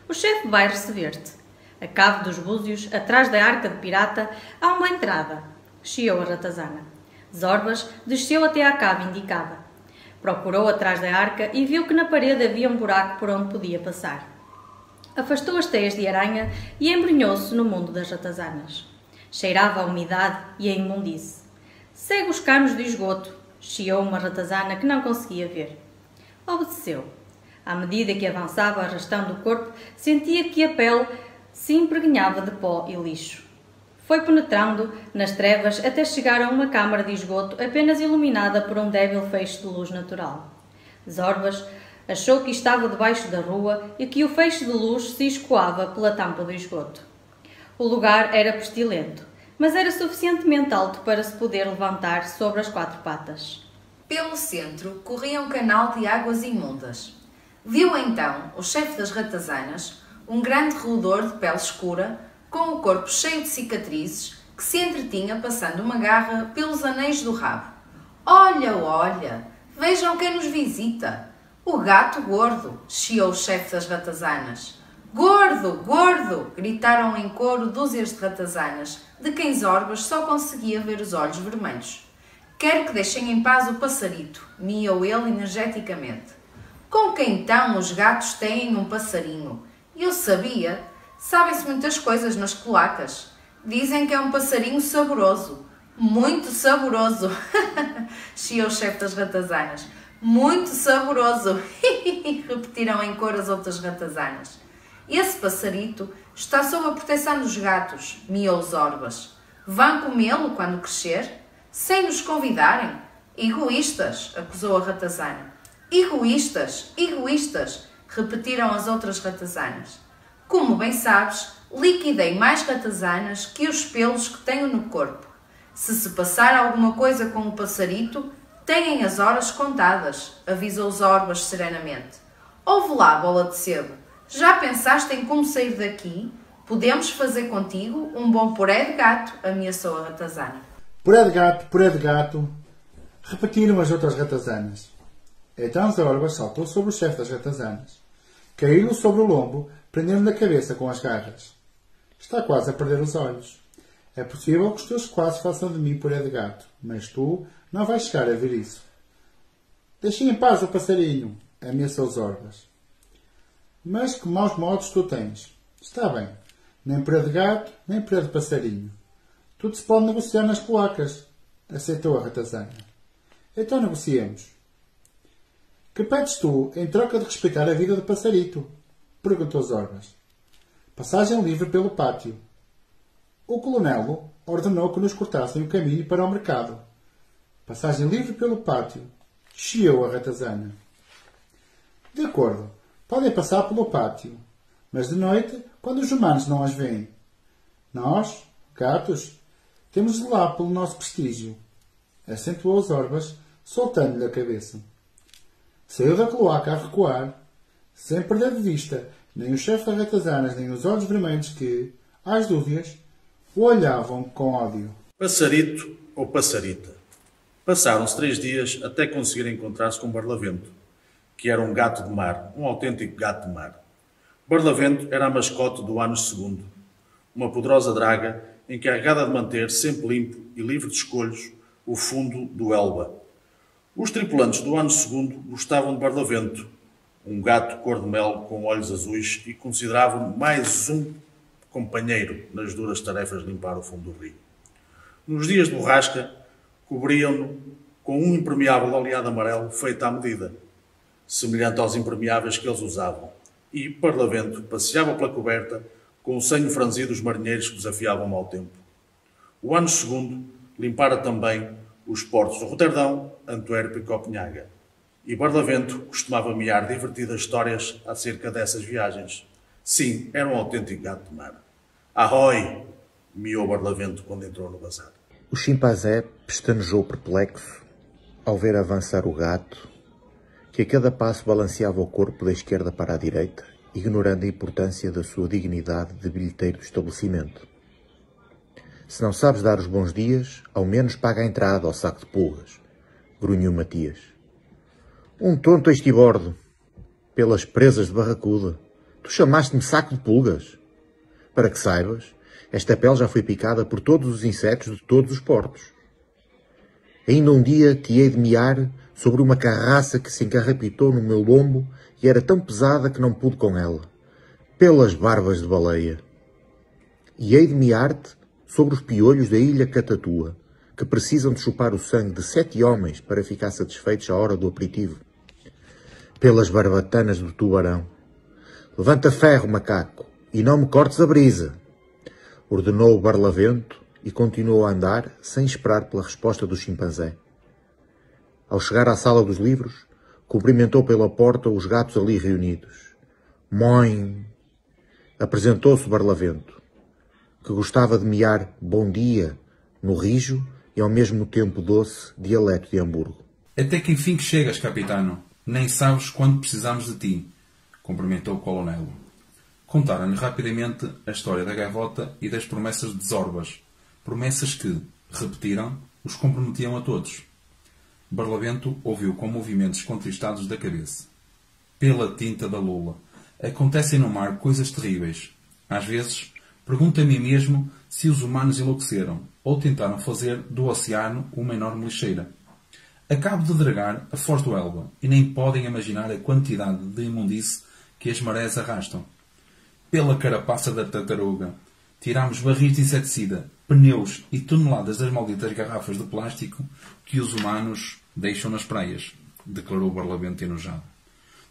H: O chefe vai receber-te. A cave dos búzios, atrás da arca de pirata, há uma entrada, chiou a ratazana. Zorbas desceu até à cave indicada. Procurou atrás da arca e viu que na parede havia um buraco por onde podia passar. Afastou as teias de aranha e embrenhou-se no mundo das ratazanas. Cheirava a umidade e a imundície. Segue os canos de esgoto, chiou uma ratazana que não conseguia ver. Obedeceu. À medida que avançava arrastando o corpo, sentia que a pele se impregnava de pó e lixo. Foi penetrando nas trevas até chegar a uma câmara de esgoto apenas iluminada por um débil feixe de luz natural. Zorbas achou que estava debaixo da rua e que o feixe de luz se escoava pela tampa do esgoto. O lugar era pestilento, mas era suficientemente alto para se poder levantar sobre as quatro patas.
I: Pelo centro corria um canal de águas imundas. Viu então o chefe das ratazanas, um grande roedor de pele escura, com o corpo cheio de cicatrizes, que se entretinha passando uma garra pelos anéis do rabo. Olha, olha, vejam quem nos visita. O gato gordo, chiou o chefe das ratazanas. Gordo, gordo, gritaram em coro dúzias de ratazanas, de quem Zorbas só conseguia ver os olhos vermelhos. Quero que deixem em paz o passarito, miou ele energeticamente. Com que então os gatos têm um passarinho? Eu sabia. Sabem-se muitas coisas nas cloacas. Dizem que é um passarinho saboroso. Muito saboroso. Chiou o chefe das ratazanas. Muito saboroso. Repetiram em cor as outras ratazanas. Esse passarito está sob a proteção dos gatos, miou Zorbas. Vão comê-lo quando crescer? Sem nos convidarem? Egoístas, acusou a ratazana. Egoístas, egoístas, repetiram as outras ratazanas. Como bem sabes, liquidei mais ratazanas que os pelos que tenho no corpo. Se passar alguma coisa com o passarito, têm as horas contadas, avisou Zorbas serenamente. Ouve lá, bola de sebo, já pensaste em como sair daqui? Podemos fazer contigo um bom puré de gato, ameaçou a ratazana.
W: Puré de gato, repetiram as outras ratazanas. Então Zorbas saltou sobre o chefe das ratazanas. Caiu-lhe sobre o lombo, prendendo-lhe a cabeça com as garras. Está quase a perder os olhos. É possível que os teus quase façam de mim puré de gato, mas tu não vais chegar a ver isso. Deixem em paz o passarinho, ameaçou Zorbas. Mas que maus modos tu tens. Está bem, nem puré de gato, nem puré de passarinho. Tudo se pode negociar nas cloacas, aceitou a ratazana. Então negociemos. Que pedes tu em troca de respeitar a vida do passarito? Perguntou Zorbas. Passagem livre pelo pátio. O colonel ordenou que nos cortassem o caminho para o mercado. Passagem livre pelo pátio, chiou a ratazana. De acordo, podem passar pelo pátio, mas de noite, quando os humanos não as veem. Nós, gatos, temos de zelar pelo nosso prestígio, acentuou Zorbas, soltando-lhe a cabeça. Saiu da cloaca a recuar, sem perder de vista nem o chefe das ratazanas nem os olhos vermelhos que,
E: Às dúvidas, o olhavam com ódio.
J: Passarito ou passarita? Passaram-se 3 dias até conseguir encontrar-se com Barlavento, que era um gato de mar, um autêntico gato de mar. Barlavento era a mascote do Anos Segundo, uma poderosa draga encarregada de manter sempre limpo e livre de escolhos o fundo do Elba. Os tripulantes do Anos Segundo gostavam de Barlavento, um gato cor-de-mel com olhos azuis, e consideravam mais um companheiro nas duras tarefas de limpar o fundo do rio. Nos dias de borrasca, cobriam-no com um impermeável oleado amarelo feito à medida, semelhante aos impermeáveis que eles usavam, e Barlavento passeava pela coberta com o senho franzido dos marinheiros que desafiavam o mau tempo. O Anos Segundo limpara também os portos de Roterdão, Antuérpia e Copenhaga, e Barlavento costumava miar divertidas histórias acerca dessas viagens. Sim, era um autêntico gato de mar. Ahoy! Miou Barlavento quando entrou no bazar.
K: O chimpanzé pestanejou perplexo ao ver avançar o gato, que a cada passo balanceava o corpo da esquerda para a direita, ignorando a importância da sua dignidade de bilheteiro do estabelecimento. Se não sabes dar os bons dias, ao menos paga a entrada ao saco de pulgas, grunhiu Matias. Um tonto a estibordo, pelas presas de barracuda. Tu chamaste-me saco de pulgas? Para que saibas, esta pele já foi picada por todos os insetos de todos os portos. Ainda um dia te hei de miar sobre uma carraça que se encarrapitou no meu lombo e era tão pesada que não pude com ela, pelas barbas de baleia. E hei de miar-te sobre os piolhos da ilha Catatua, que precisam de chupar o sangue de 7 homens para ficar satisfeitos à hora do aperitivo. Pelas barbatanas do tubarão. Levanta ferro, macaco, e não me cortes a brisa, ordenou o Barlavento e continuou a andar sem esperar pela resposta do chimpanzé. Ao chegar à sala dos livros, cumprimentou pela porta os gatos ali reunidos. Moin! Apresentou-se Barlavento, que gostava de miar bom dia no rijo e ao mesmo tempo doce dialeto de Hamburgo.
L: Até que enfim que chegas, capitano. Nem sabes quando precisamos de ti, cumprimentou o coronel. Contaram-lhe rapidamente a história da gaivota e das promessas de Zorbas, promessas que, repetiram, os comprometiam a todos. Barlavento ouviu com movimentos contristados da cabeça. Pela tinta da lula, acontecem no mar coisas terríveis. Às vezes, pergunto a mim mesmo se os humanos enlouqueceram ou tentaram fazer do oceano uma enorme lixeira. Acabo de dragar a foz do Elba e nem podem imaginar a quantidade de imundície que as marés arrastam. Pela carapaça da tartaruga, tirámos barris de inseticida, pneus e toneladas das malditas garrafas de plástico que os humanos deixam nas praias, declarou Barlavento enojado.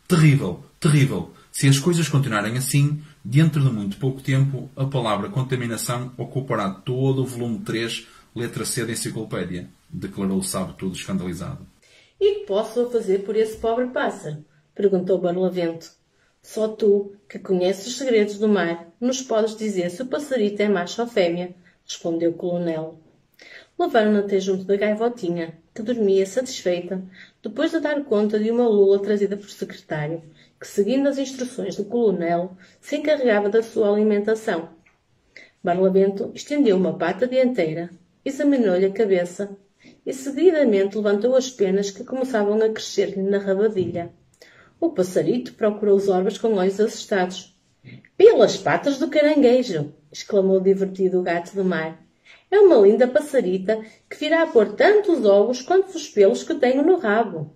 L: Terrível, terrível. Se as coisas continuarem assim, dentro de muito pouco tempo, a palavra contaminação ocupará todo o volume 3, letra C da enciclopédia, declarou o sabe-tudo escandalizado.
H: E que posso eu fazer por esse pobre pássaro? Perguntou Barlavento. Só tu, que conheces os segredos do mar, nos podes dizer se o passarito é macho ou fêmea, respondeu o coronel. Levaram-no até junto da gaivotinha, que dormia satisfeita, depois de dar conta de uma lula trazida por secretário, que, seguindo as instruções do coronel, se encarregava da sua alimentação. Barlavento estendeu uma pata dianteira, examinou-lhe a cabeça e seguidamente levantou as penas que começavam a crescer-lhe na rabadilha. O passarito procurou Zorbas com olhos assustados. Pelas patas do caranguejo! Exclamou o divertido gato do mar. É uma linda passarita que virá a pôr tantos ovos quanto os pelos que tenho no rabo.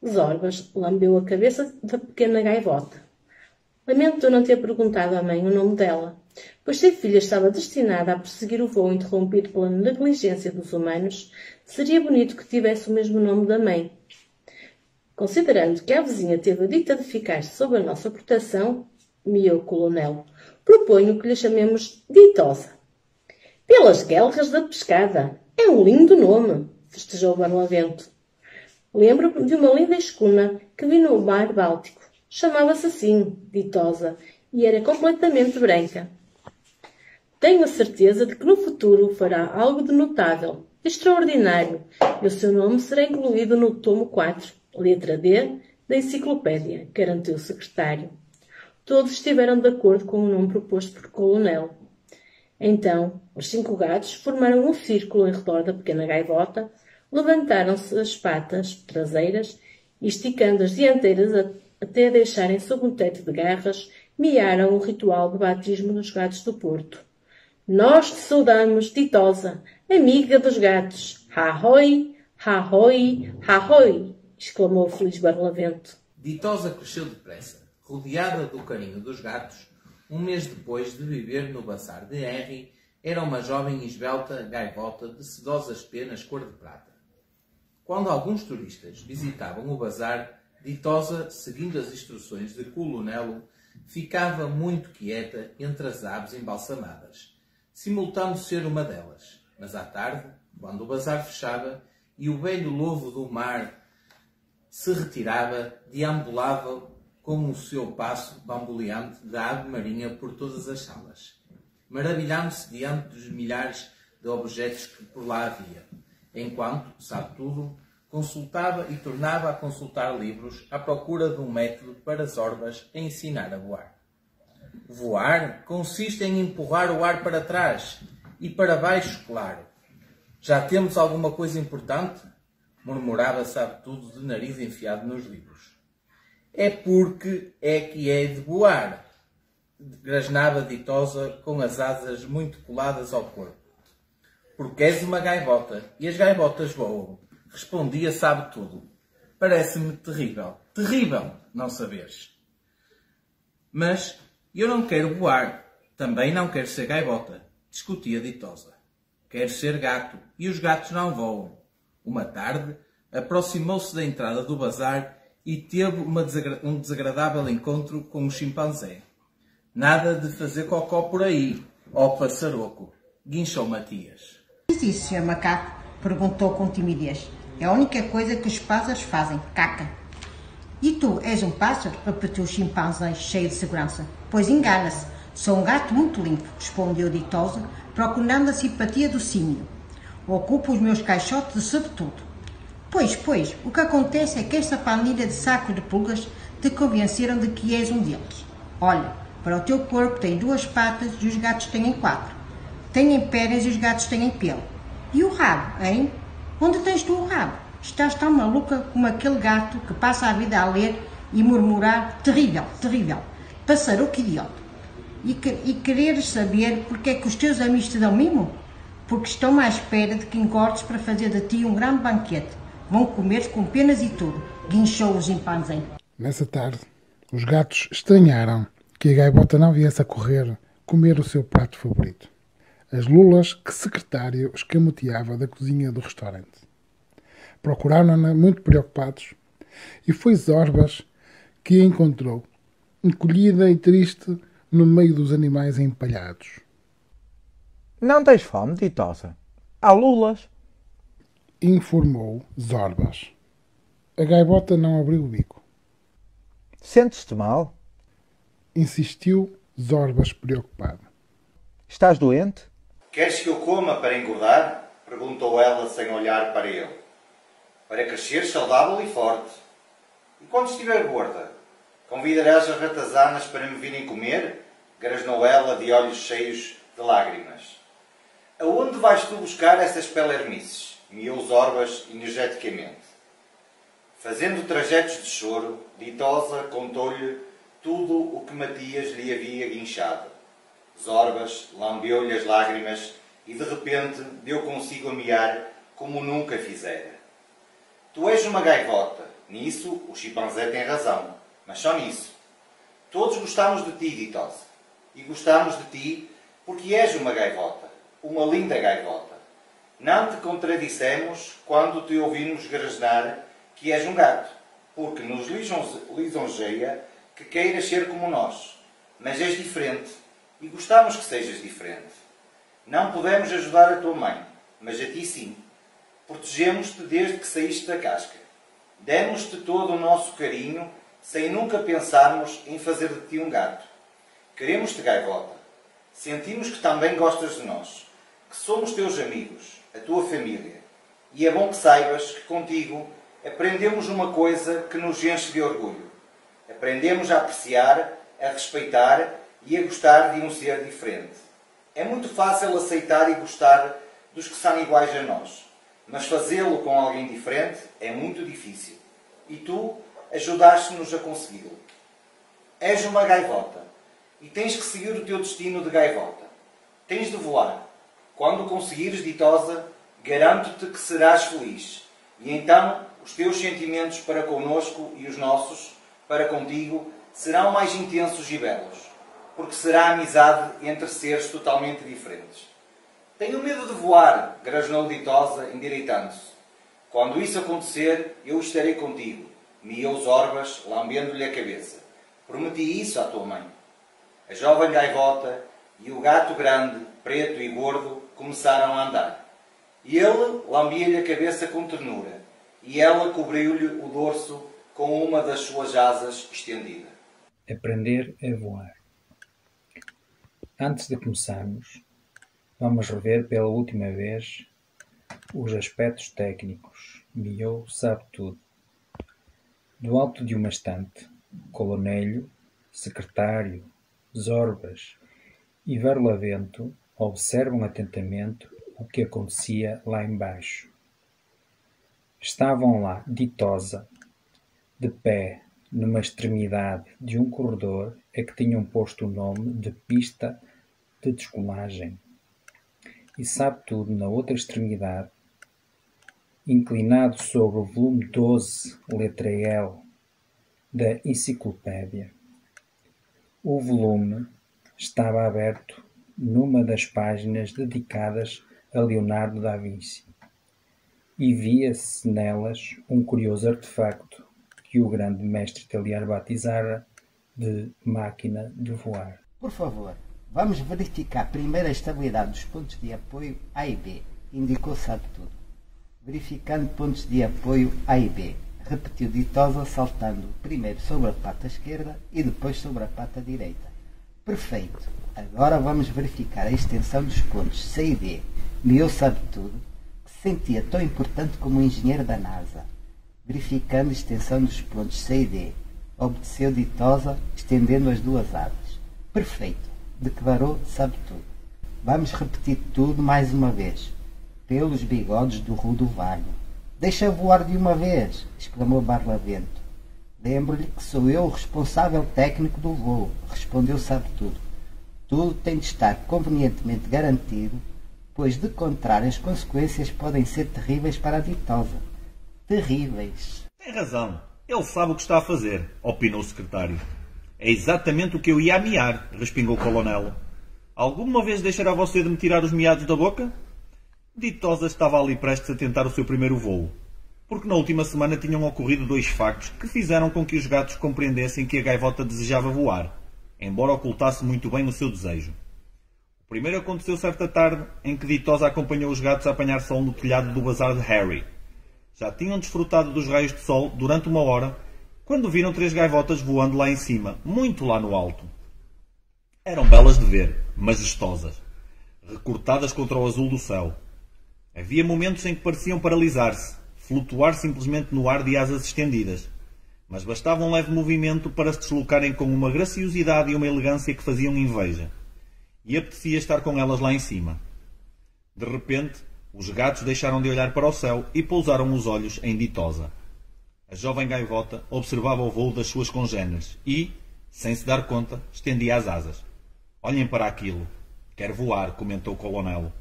H: Zorbas lambeu a cabeça da pequena gaivota. Lamento não ter perguntado à mãe o nome dela, pois se a filha estava destinada a perseguir o voo interrompido pela negligência dos humanos, seria bonito que tivesse o mesmo nome da mãe. Considerando que a vizinha teve a dita de ficar sob a nossa proteção, miou o coronel, proponho que lhe chamemos Ditosa. Pelas guelras da pescada! É um lindo nome! Festejou Barlavento. Lembro-me de uma linda escuna que vi no mar Báltico. Chamava-se assim, Ditosa, e era completamente branca. Tenho a certeza de que no futuro fará algo de notável, extraordinário, e o seu nome será incluído no tomo 4, letra D, da enciclopédia, garantiu o secretário. Todos estiveram de acordo com o nome proposto por coronel.
M: Então, os 5 gatos formaram um círculo em redor da pequena gaivota, levantaram-se as patas traseiras e, esticando as dianteiras até deixarem sob um teto de garras, miaram o ritual de batismo dos gatos do Porto. Nós te saudamos, ditosa, amiga dos gatos. Hahoi, hahoi, hahoi! Exclamou o feliz Barlavento.
N: Ditosa cresceu depressa, rodeada do carinho dos gatos. Um mês depois de viver no Bazar de Henry, era uma jovem e esbelta gaivota de sedosas penas cor de prata. Quando alguns turistas visitavam o bazar, Ditosa, seguindo as instruções de Colonelo, ficava muito quieta entre as aves embalsamadas, simultando ser uma delas. Mas à tarde, quando o bazar fechava e o velho lobo do mar se retirava, deambulava com o seu passo bamboleante da ave marinha por todas as salas, maravilhando-se diante dos milhares de objetos que por lá havia, enquanto, sabe tudo, consultava e tornava a consultar livros à procura de um método para Zorbas a ensinar a voar. Voar consiste em empurrar o ar para trás e para baixo, claro. Já temos alguma coisa importante? Murmurava sabe tudo de nariz enfiado nos livros. É porque é que é de voar, grasnava Ditosa com as asas muito coladas ao corpo. Porque és uma gaivota e as gaivotas voam, respondia sabe tudo. Parece-me terrível, terrível não saberes. Mas eu não quero voar, também não quero ser gaivota, discutia Ditosa. Quero ser gato e os gatos não voam. Uma tarde, aproximou-se da entrada do bazar e teve um desagradável encontro com um chimpanzé. Nada de fazer cocó por aí, ó passaroco, guinchou Matias.
P: Diz isso, Sr. Macaco? Perguntou com timidez. É a única coisa que os pássaros fazem, caca. E tu, és um pássaro? Repetiu o chimpanzé, cheio de segurança. Pois engana-se, sou um gato muito limpo, respondeu Ditosa, procurando a simpatia do símio. Ocupo os meus caixotes de sobretudo. Pois, o que acontece é que esta pandilha de sacos de pulgas te convenceram de que és um deles. Olha, para o teu corpo tem 2 patas e os gatos têm 4. Têm pernas e os gatos têm pelo. E o rabo, hein? Onde tens tu o rabo? Estás tão maluca como aquele gato que passa a vida a ler e murmurar terrível, terrível, passaroco idiota. E quereres saber porque é que os teus amigos te dão mimo? Porque estão à espera de que engordes para fazer de ti um grande banquete. Vão comer com penas e tudo, guinchou o chimpanzé.
E: Nessa tarde, os gatos estranharam que a gaivota não viesse a correr comer o seu prato favorito. As lulas que secretário escamoteava da cozinha do restaurante. Procuraram-na muito preocupados e foi Zorbas que a encontrou, encolhida e triste no meio dos animais empalhados.
X: Não tens fome, Ditosa? Há lulas?
E: Informou Zorbas. A gaivota não abriu o bico.
X: Sentes-te mal?
E: Insistiu Zorbas preocupado.
X: Estás doente?
Q: Queres que eu coma para engordar? Perguntou ela sem olhar para ele. Para crescer saudável e forte. E quando estiver gorda, convidarás as ratazanas para me virem comer? Grasnou ela de olhos cheios de lágrimas. Aonde vais tu buscar essas pelermices? Miou Zorbas energeticamente. Fazendo trajetos de choro, Ditosa contou-lhe tudo o que Matias lhe havia guinchado. Zorbas lambeu-lhe as lágrimas e de repente deu consigo a miar como nunca fizera. Tu és uma gaivota. Nisso o chimpanzé tem razão, mas só nisso. Todos gostamos de ti, Ditosa. E gostamos de ti porque és uma gaivota, uma linda gaivota. Não te contradissemos quando te ouvimos grasnar que és um gato, porque nos lisonjeia que queiras ser como nós. Mas és diferente e gostamos que sejas diferente. Não podemos ajudar a tua mãe, mas a ti sim. Protegemos-te desde que saíste da casca. Demos-te todo o nosso carinho sem nunca pensarmos em fazer de ti um gato. Queremos-te, gaivota. Sentimos que também gostas de nós, que somos teus amigos, a tua família. E é bom que saibas que contigo aprendemos uma coisa que nos enche de orgulho. Aprendemos a apreciar, a respeitar e a gostar de um ser diferente. É muito fácil aceitar e gostar dos que são iguais a nós, mas fazê-lo com alguém diferente é muito difícil. E tu ajudaste-nos a consegui-lo. És uma gaivota e tens que seguir o teu destino de gaivota. Tens de voar. Quando conseguires, ditosa, garanto-te que serás feliz. E então os teus sentimentos para conosco e os nossos para contigo serão mais intensos e belos, porque será amizade entre seres totalmente diferentes. Tenho medo de voar, grasnou ditosa, endireitando-se. Quando isso acontecer, eu estarei contigo, miou Zorbas, lambendo-lhe a cabeça. Prometi isso à tua mãe. A jovem gaivota e o gato grande, preto e gordo, começaram a andar. E ele lambia-lhe a cabeça com ternura, e ela cobriu-lhe o dorso com uma das suas asas estendida.
A: Aprender a voar. Antes de começarmos, vamos rever pela última vez os aspectos técnicos. Miou sabe tudo. Do alto de uma estante, Colonelho, secretário, Zorbas e Varlavento observam atentamente o que acontecia lá embaixo. Estavam lá Ditosa, de pé, numa extremidade de um corredor a que tinham posto o nome de pista de descolagem, e sabe tudo na outra extremidade, inclinado sobre o volume 12, letra L, da enciclopédia. O volume estava aberto numa das páginas dedicadas a Leonardo da Vinci, e via-se nelas um curioso artefacto que o grande mestre italiano batizara de máquina de voar.
D: Por favor, vamos verificar primeiro a estabilidade dos pontos de apoio A e B, indicou sabe tudo. Verificando pontos de apoio A e B, repetiu Ditosa, saltando primeiro sobre a pata esquerda e depois sobre a pata direita. Perfeito. Agora vamos verificar a extensão dos pontos C e D. Miou sabe tudo, que se sentia tão importante como um engenheiro da NASA. Verificando a extensão dos pontos C e D, obedeceu Ditosa, estendendo as duas asas. Perfeito. Declarou sabe tudo. Vamos repetir tudo mais uma vez. Pelos bigodes do rudo valho. Deixa voar de uma vez, exclamou Barlavento. Lembro-lhe que sou eu o responsável técnico do voo, respondeu sabe tudo. Tudo tem de estar convenientemente garantido, pois de contrário as consequências podem ser terríveis para a Ditosa. Terríveis.
S: Tem razão. Ele sabe o que está a fazer, opinou o secretário. É exatamente o que eu ia amear, respingou o coronel. Alguma vez deixará você de me tirar os miados da boca? Ditosa estava ali prestes a tentar o seu primeiro voo, porque na última semana tinham ocorrido 2 factos que fizeram com que os gatos compreendessem que a gaivota desejava voar, embora ocultasse muito bem o seu desejo. O primeiro aconteceu certa tarde, em que Ditosa acompanhou os gatos a apanhar sol no telhado do bazar de Harry. Já tinham desfrutado dos raios de sol durante 1 hora, quando viram 3 gaivotas voando lá em cima, muito lá no alto. Eram belas de ver, majestosas, recortadas contra o azul do céu. Havia momentos em que pareciam paralisar-se, flutuar simplesmente no ar de asas estendidas, mas bastava um leve movimento para se deslocarem com uma graciosidade e uma elegância que faziam inveja, e apetecia estar com elas lá em cima. De repente, os gatos deixaram de olhar para o céu e pousaram os olhos em Ditosa. A jovem gaivota observava o voo das suas congêneres e, sem se dar conta, estendia as asas. Olhem para aquilo. Quer voar, comentou o coronel.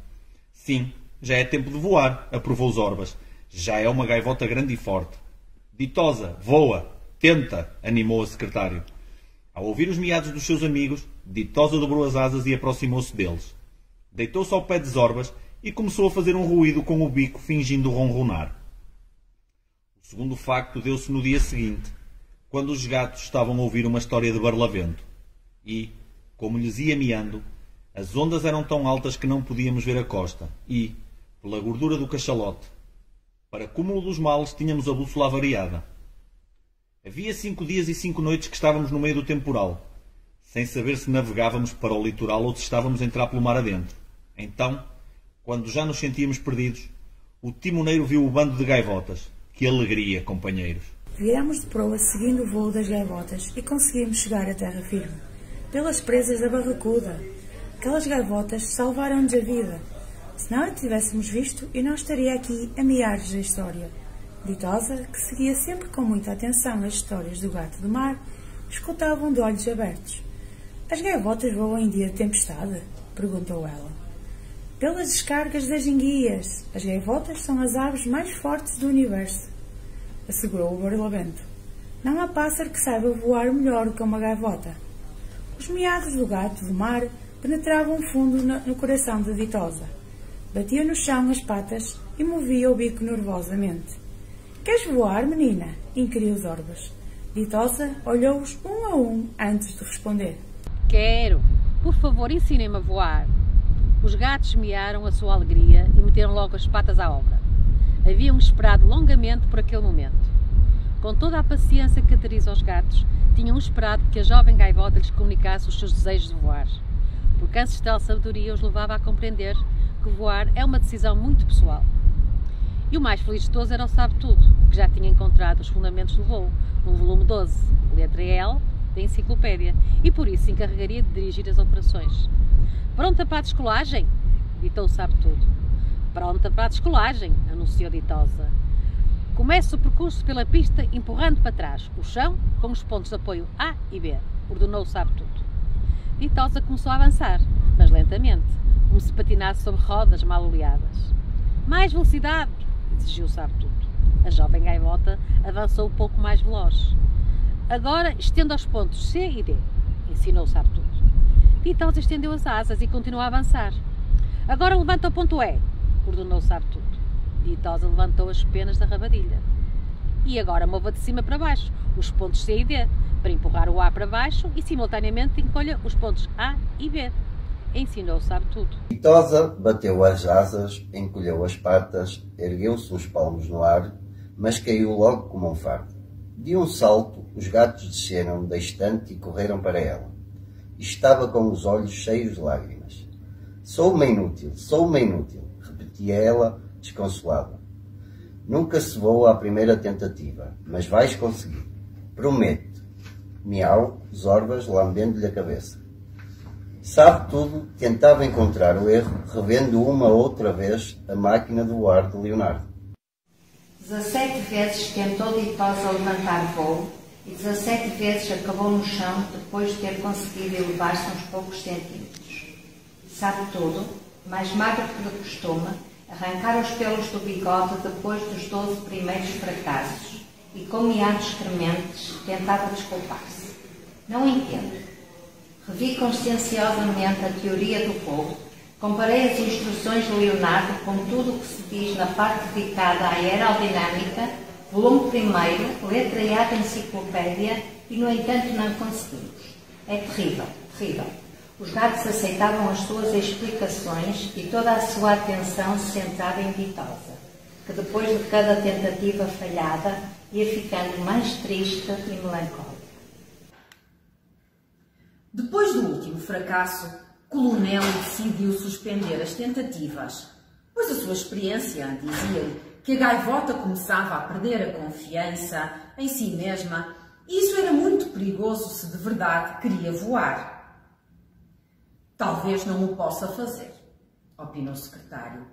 S: Sim, já é tempo de voar, aprovou Zorbas. Já é uma gaivota grande e forte. Ditosa, voa, tenta, animou a secretário. Ao ouvir os miados dos seus amigos, Ditosa dobrou as asas e aproximou-se deles. Deitou-se ao pé de Zorbas e começou a fazer um ruído com o bico, fingindo ronronar. O segundo facto deu-se no dia seguinte, quando os gatos estavam a ouvir uma história de Barlavento. E, como lhes ia miando, as ondas eram tão altas que não podíamos ver a costa e, pela gordura do cachalote, para cúmulo dos males, tínhamos a bússola avariada. Havia 5 dias e 5 noites que estávamos no meio do temporal, sem saber se navegávamos para o litoral ou se estávamos a entrar pelo mar adentro. Então, quando já nos sentíamos perdidos, o timoneiro viu o bando de gaivotas. Que alegria, companheiros!
T: Virámos de proa seguindo o voo das gaivotas e conseguimos chegar à terra firme, pelas presas da Barracuda. Aquelas gaivotas salvaram-nos a vida. Se não a tivéssemos visto, eu não estaria aqui a meares da história. Ditosa, que seguia sempre com muita atenção as histórias do gato do mar, escutavam de olhos abertos. As gaivotas voam em dia de tempestade? Perguntou ela. Pelas descargas das enguias. As gaivotas são as aves mais fortes do universo, assegurou o Barlavento. Não há pássaro que saiba voar melhor que uma gaivota. Os miados do gato do mar penetravam fundo no coração de Ditosa. Batia no chão as patas e movia o bico nervosamente. Queres voar, menina? Inquiriu Zorbas. Ditosa olhou-os um a um antes de responder.
C: Quero. Por favor, ensinem-me a voar. Os gatos miaram a sua alegria e meteram logo as patas à obra. Haviam esperado longamente por aquele momento. Com toda a paciência que caracteriza os gatos, tinham esperado que a jovem gaivota lhes comunicasse os seus desejos de voar, porque a ancestral sabedoria os levava a compreender que voar é uma decisão muito pessoal. E o mais feliz de todos era o Sabe-Tudo, que já tinha encontrado os fundamentos do voo, no volume 12, letra L, da enciclopédia, e por isso se encarregaria de dirigir as operações. Pronta para a descolagem? Ditou o Sabe-Tudo. Pronta para a descolagem, anunciou Ditosa. Comece o percurso pela pista empurrando para trás o chão com os pontos de apoio A e B, ordenou o Sabe-Tudo. Ditosa começou a avançar, mas lentamente, como se patinasse sobre rodas mal oleadas. Mais velocidade, exigiu o Sabe-Tudo. A jovem gaivota avançou um pouco mais veloz. Agora estenda os pontos C e D, ensinou o Sabe-Tudo. Ditosa estendeu as asas e continuou a avançar. Agora levanta o ponto E, ordenou o Sabe-Tudo. Ditosa levantou as penas da rabadilha. E agora mova de cima para baixo os pontos C e D, para empurrar o A para baixo e simultaneamente encolha os pontos A e B. Ensinou o Sabe-Tudo.
F: Ditosa bateu as asas, encolheu as patas, ergueu-se os palmos no ar, mas caiu logo como um fardo. De um salto, os gatos desceram da estante e correram para ela. Estava com os olhos cheios de lágrimas. Sou uma inútil, repetia ela, desconsolada. Nunca se voa à primeira tentativa, mas vais conseguir. Prometo. Miau, Zorbas, lambendo-lhe a cabeça. Sabe-Tudo tentava encontrar o erro, revendo uma outra vez a máquina do voar de Leonardo.
B: 17 vezes tentou Ditosa levantar voo e 17 vezes acabou no chão depois de ter conseguido elevar-se uns poucos centímetros. Sabe-Tudo, mais magro que de costume, arrancara os pelos do bigode depois dos 12 primeiros fracassos e, com miados trementes, tentava desculpar-se. Não entendo. Revi conscienciosamente a teoria do voo, comparei as instruções de Leonardo com tudo o que se diz na parte dedicada à aerodinâmica, volume 1º, letra A da enciclopédia, e, no entanto, não conseguimos. É terrível, terrível. Os gatos aceitavam as suas explicações e toda a sua atenção se centrava em Ditosa, que depois de cada tentativa falhada ia ficando mais triste e melancólica.
R: Depois do último fracasso, Colonel decidiu suspender as tentativas, pois a sua experiência dizia-lhe que a gaivota começava a perder a confiança em si mesma e isso era muito perigoso se de verdade queria voar. Talvez não o possa fazer, opinou o secretário.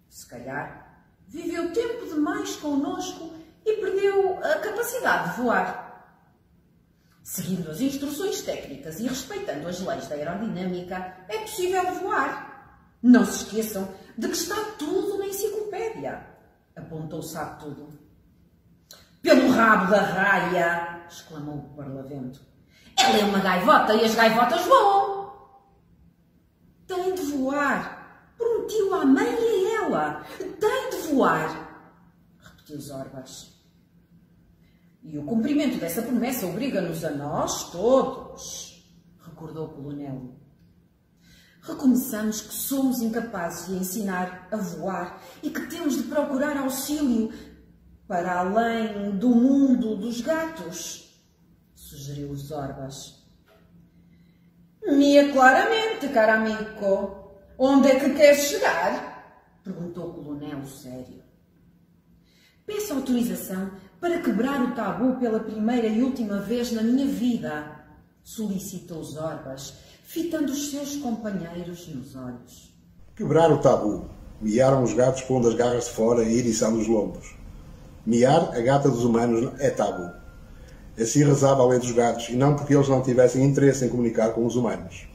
R: Se calhar viveu tempo demais connosco e perdeu a capacidade de voar. Seguindo as instruções técnicas e respeitando as leis da aerodinâmica, é possível voar. Não se esqueçam de que está tudo na enciclopédia, apontou Sabe-Tudo. Pelo rabo da raia, exclamou o Barlavento. Ela é uma gaivota e as gaivotas voam. Tem de voar. Prometi-o à mãe e a ela. Tem de voar, repetiu Zorbas. E o cumprimento dessa promessa obriga-nos a nós todos, recordou o Colonel. Recomeçamos que somos incapazes de ensinar a voar e que temos de procurar auxílio para além do mundo dos gatos, sugeriu os Zorbas. Mia claramente, caro amigo. Onde é que queres chegar? Perguntou o Colonel sério. Peço autorização para quebrar o tabu pela primeira e última vez na minha vida, solicitou Zorbas, fitando os seus companheiros nos olhos.
G: Quebrar o tabu. Miaram os gatos pondo as garras de fora e eriçando os lombos. Miar a gata dos humanos é tabu. Assim rezava a lei dos gatos, e não porque eles não tivessem interesse em comunicar com os humanos.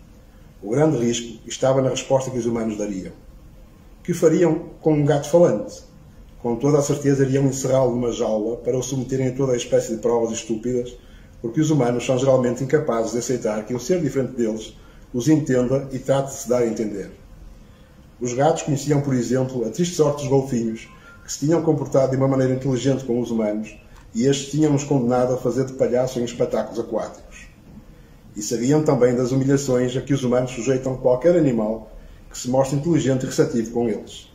G: O grande risco estava na resposta que os humanos dariam. Que fariam com um gato falante? Com toda a certeza iriam encerrá-lo numa jaula para o submeterem a toda a espécie de provas estúpidas, porque os humanos são geralmente incapazes de aceitar que um ser diferente deles os entenda e trate de se dar a entender. Os gatos conheciam, por exemplo, a triste sorte dos golfinhos, que se tinham comportado de uma maneira inteligente com os humanos, e estes tinham-nos condenado a fazer de palhaço em espetáculos aquáticos. E sabiam também das humilhações a que os humanos sujeitam qualquer animal que se mostre inteligente e receptivo com eles.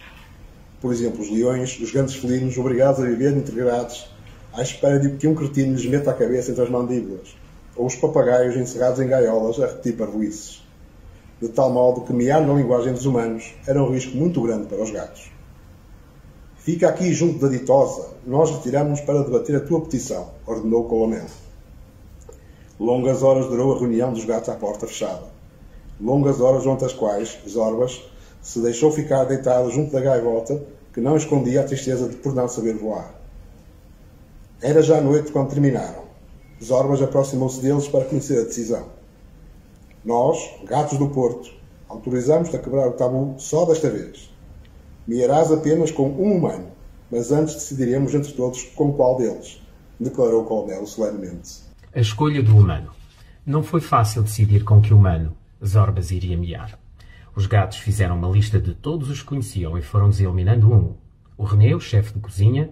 G: Por exemplo, os leões, os grandes felinos, obrigados a viver integrados à espera de que um cretino lhes meta a cabeça entre as mandíbulas, ou os papagaios encerrados em gaiolas a repetir parvoíces. De tal modo que miar na linguagem dos humanos era um risco muito grande para os gatos. Fica aqui junto da ditosa, nós retiramos-nos para debater a tua petição, ordenou o coronel. Longas horas durou a reunião dos gatos à porta fechada. Longas horas junto às quais Zorbas se deixou ficar deitado junto da gaivota que não escondia a tristeza de por não saber voar. Era já noite quando terminaram. Zorbas aproximou-se deles para conhecer a decisão. Nós, gatos do Porto, autorizamos-te a quebrar o tabu só desta vez. Miarás apenas com um humano, mas antes decidiremos entre todos com qual deles, declarou o coronel solenemente.
O: A escolha do humano. Não foi fácil decidir com que humano Zorbas iria miar. Os gatos fizeram uma lista de todos os que conheciam e foram-nos eliminando um. O René, o chefe de cozinha,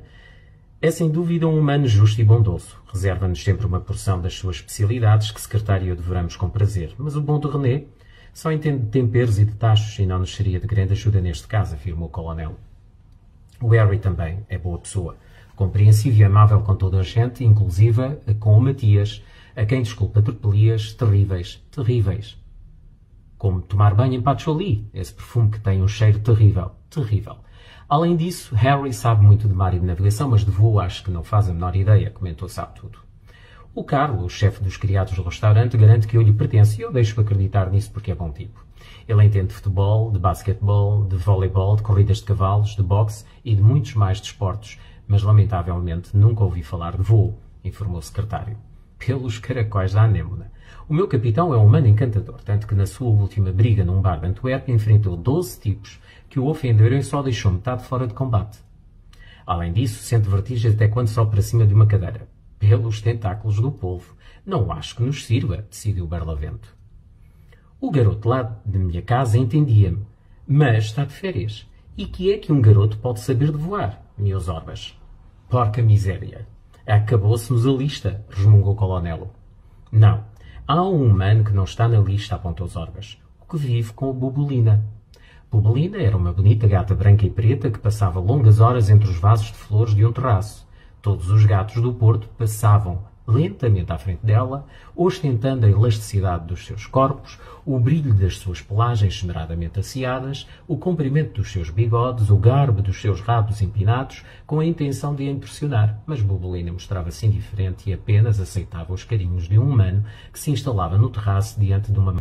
O: é sem dúvida um humano justo e bondoso. Reserva-nos sempre uma porção das suas especialidades que secretário e eu devoramos com prazer. Mas o bom do René só entende de temperos e de tachos e não nos seria de grande ajuda neste caso, afirmou o coronel. O Harry também é boa pessoa, compreensivo e amável com toda a gente, inclusive com o Matias, a quem desculpa tropelias terríveis, terríveis. Como tomar banho em patchouli, esse perfume que tem um cheiro terrível, terrível. Além disso, Harry sabe muito de mar e de navegação, mas de voo acho que não faz a menor ideia, comentou sabe tudo. O Carlos, o chefe dos criados do restaurante, garante que eu lhe pertenço e eu deixo acreditar nisso porque é bom tipo. Ele entende de futebol, de basquetebol, de voleibol, de corridas de cavalos, de boxe e de muitos mais desportos, mas lamentavelmente nunca ouvi falar de voo, informou o secretário. Pelos caracóis da anêmona. O meu capitão é um humano encantador, tanto que na sua última briga num bar de Antuérpia enfrentou 12 tipos que o ofenderam e só deixou metade fora de combate. Além disso, sente vertigem até quando sobe para cima de uma cadeira. Pelos tentáculos do polvo. Não acho que nos sirva, decidiu Barlavento. O garoto lá de minha casa entendia-me, mas está de férias. E que é que um garoto pode saber de voar, meus orbas? Porca miséria. Acabou-se-nos a lista, resmungou o coronel. Não, há um humano que não está na lista, apontou os orbas, o que vive com a Bubulina. Bubulina era uma bonita gata branca e preta que passava longas horas entre os vasos de flores de um terraço. Todos os gatos do Porto passavam lentamente à frente dela, ostentando a elasticidade dos seus corpos, o brilho das suas pelagens esmeradamente asseadas, o comprimento dos seus bigodes, o garbo dos seus rabos empinados, com a intenção de a impressionar, mas Bubulina mostrava-se indiferente e apenas aceitava os carinhos de um humano que se instalava no terraço diante de uma...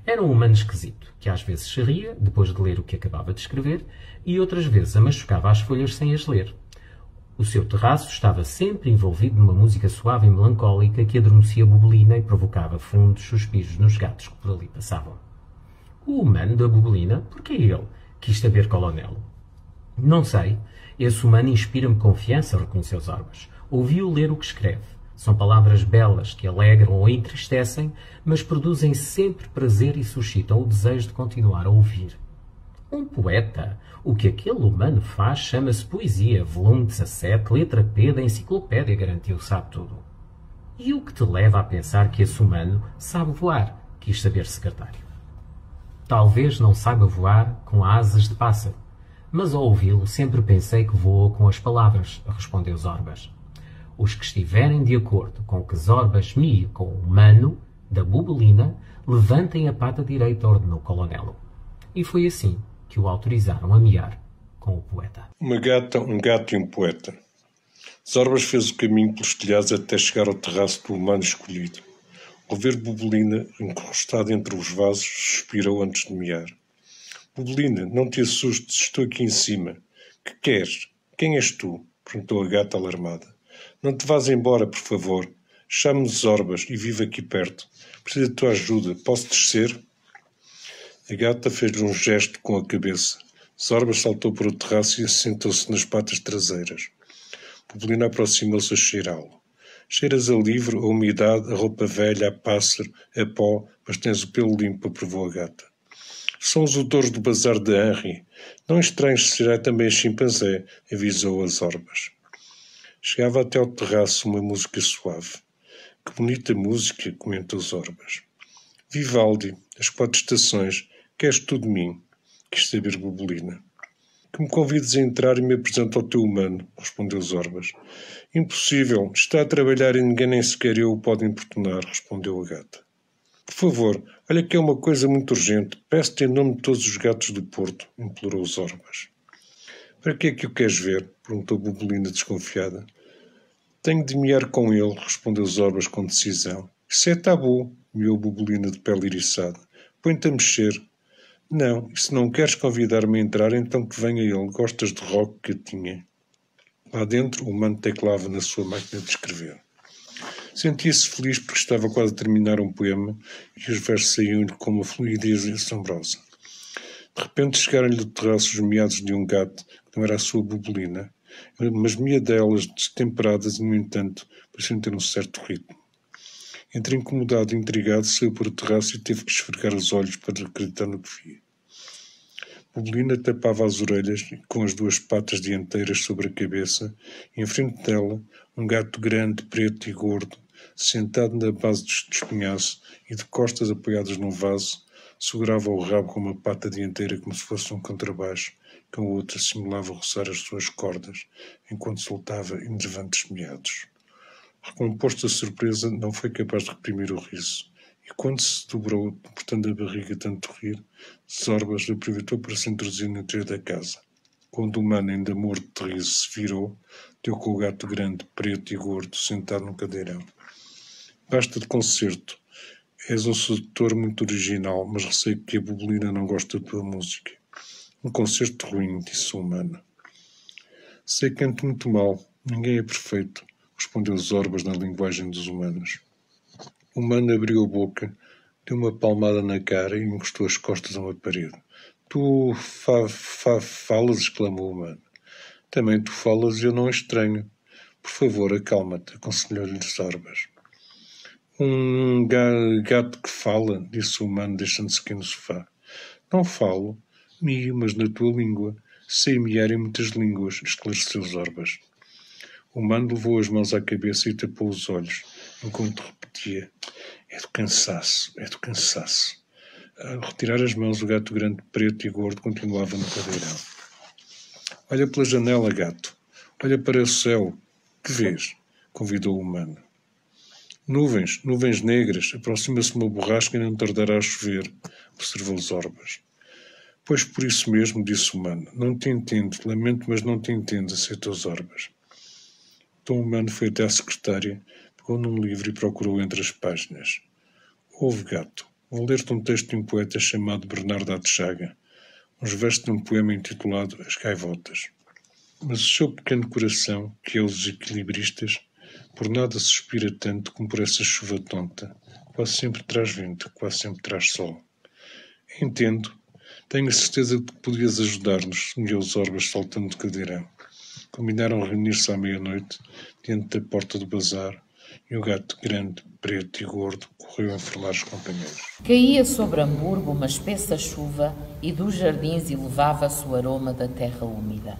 O: Era um humano esquisito, que às vezes se ria, depois de ler o que acabava de escrever, e outras vezes amachucava as folhas sem as ler. O seu terraço estava sempre envolvido numa música suave e melancólica que adormecia Bubulina e provocava fundos suspiros nos gatos que por ali passavam. O humano da Bubulina, porque é ele? Quis saber coronel. Não sei. Esse humano inspira-me confiança, reconheceu Zorbas. Ouvi-o ler o que escreve. São palavras belas que alegram ou entristecem, mas produzem sempre prazer e suscitam o desejo de continuar a ouvir. Um poeta. O que aquele humano faz chama-se poesia, volume 17, letra P da enciclopédia, garantiu sabe tudo. E o que te leva a pensar que esse humano sabe voar? Quis saber secretário. Talvez não saiba voar com asas de pássaro, mas ao ouvi-lo sempre pensei que voou com as palavras, respondeu Zorbas. Os que estiverem de acordo com que Zorbas mie com o humano da Bubulina, levantem a pata direita, ordenou o coronel. E foi assim que o autorizaram a miar com o poeta.
U: Uma gata, um gato e um poeta. Zorbas fez o caminho pelos telhados até chegar ao terraço do humano escolhido. Ao ver Bubulina encostada entre os vasos, suspirou antes de mear. Bubulina, não te assustes, estou aqui em cima. Que queres? Quem és tu? Perguntou a gata alarmada. Não te vás embora, por favor. Chame-me Zorbas e vive aqui perto. Preciso da tua ajuda. Posso descer? A gata fez-lhe um gesto com a cabeça. Zorbas saltou para o terraço e assentou-se nas patas traseiras. Bubulina aproximou-se a cheirá-lo. Cheiras a livro, a umidade, a roupa velha, a pássaro, a pó, mas tens o pelo limpo, aprovou a gata. São os odores do bazar de Henry. Não estranhos se será também a chimpanzé, avisou as Zorbas. Chegava até ao terraço uma música suave. Que bonita música, comentou Zorbas. Vivaldi, as 4 estações, queres tu de mim? Quis saber Bubulina. Que me convides a entrar e me apresento ao teu humano, respondeu Zorbas. Impossível, está a trabalhar e ninguém nem sequer eu o pode importunar, respondeu a gata. Por favor, olha que é uma coisa muito urgente, peço-te em nome de todos os gatos do Porto, implorou Zorbas. Para que é que o queres ver? Perguntou Bubulina desconfiada. Tenho de mear com ele, respondeu Zorbas com decisão. Isso é tabu, miou Bubulina de pele iriçada. Põe-te a mexer. Não, e se não queres convidar-me a entrar, então que venha ele. Gostas de rock, gatinha? Lá dentro, o humano teclava na sua máquina de escrever. Sentia-se feliz porque estava quase a terminar um poema e os versos saíam-lhe com uma fluidez assombrosa. De repente chegaram-lhe do terraço os miados de um gato, que não era a sua Bubulina, mas miadelas destemperadas e, no entanto, pareciam ter um certo ritmo. Entre incomodado e intrigado, saiu para o terraço e teve que esfregar os olhos para acreditar no que via. Bubulina tapava as orelhas com as 2 patas dianteiras sobre a cabeça e, em frente dela, um gato grande, preto e gordo, sentado na base do espinhaço e de costas apoiadas num vaso, segurava o rabo com uma pata dianteira como se fosse um contrabaixo, com a outra simulava roçar as suas cordas, enquanto soltava enervantes miados. Recomposto a surpresa, não foi capaz de reprimir o riso. E quando se dobrou, portando a barriga tanto rir, Zorbas aproveitou para se introduzir no interior da casa. Quando o humano, ainda morto de riso, se virou, deu com o gato grande, preto e gordo, sentado no cadeirão. Basta de concerto. És um sedutor muito original, mas receio que a Bubulina não goste da tua música. Um concerto ruim, disse o humano. Sei que canto muito mal. Ninguém é perfeito, respondeu Zorbas na linguagem dos humanos. O humano abriu a boca, deu uma palmada na cara e encostou as costas a uma parede. Tu falas, exclamou o humano. Também tu falas e eu não estranho. Por favor, acalma-te, aconselhou-lhe Zorbas. Um gato que fala, disse o humano, deixando-se cair no sofá. Não falo, mio, mas na tua língua. Sei miar em muitas línguas, esclareceu Zorbas. O humano levou as mãos à cabeça e tapou os olhos, enquanto repetia. É do cansaço, é do cansaço. Ao retirar as mãos, o gato grande, preto e gordo continuava no cadeirão. Olha pela janela, gato. Olha para o céu. Que vês? Convidou o humano. Nuvens, nuvens negras. Aproxima-se uma borrasca e não tardará a chover, observou Zorbas. Pois por isso mesmo, disse o humano. Não te entendo, lamento, mas não te entendo, aceitou Zorbas. Então o humano foi até à secretária, pegou num livro e procurou entre as páginas. Ouve, gato, vou ler-te um texto de um poeta chamado Bernardo Atchaga, uns versos de um poema intitulado As Gaivotas. Mas o seu pequeno coração, que é os equilibristas, por nada suspira tanto como por essa chuva tonta. Quase sempre traz vento, quase sempre traz sol. Entendo. Tenho a certeza de que podias ajudar-nos, semeou Zorbas saltando de cadeirão. Combinaram reunir-se à meia-noite, diante da porta do bazar, e o gato grande, preto e gordo correu a informar os companheiros.
I: Caía sobre Hamburgo uma espessa chuva e dos jardins elevava-se o aroma da terra úmida.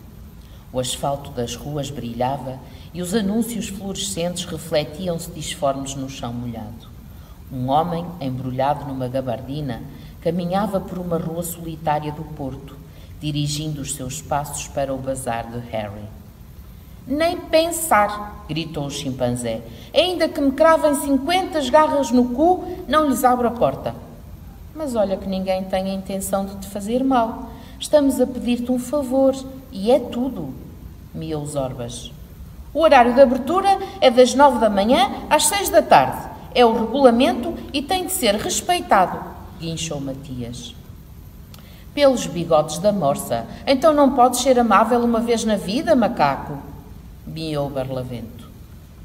I: O asfalto das ruas brilhava e os anúncios fluorescentes refletiam-se disformes no chão molhado. Um homem, embrulhado numa gabardina, caminhava por uma rua solitária do Porto, dirigindo os seus passos para o bazar de Harry. Nem pensar, gritou o chimpanzé. Ainda que me cravem 50 garras no cu, não lhes abro a porta. Mas olha que ninguém tem a intenção de te fazer mal. Estamos a pedir-te um favor, e é tudo, miou Zorbas. O horário de abertura é das 9 da manhã às 6 da tarde. É o regulamento e tem de ser respeitado, guinchou Matias. Pelos bigodes da morsa, então não podes ser amável uma vez na vida, macaco? Miou Barlavento.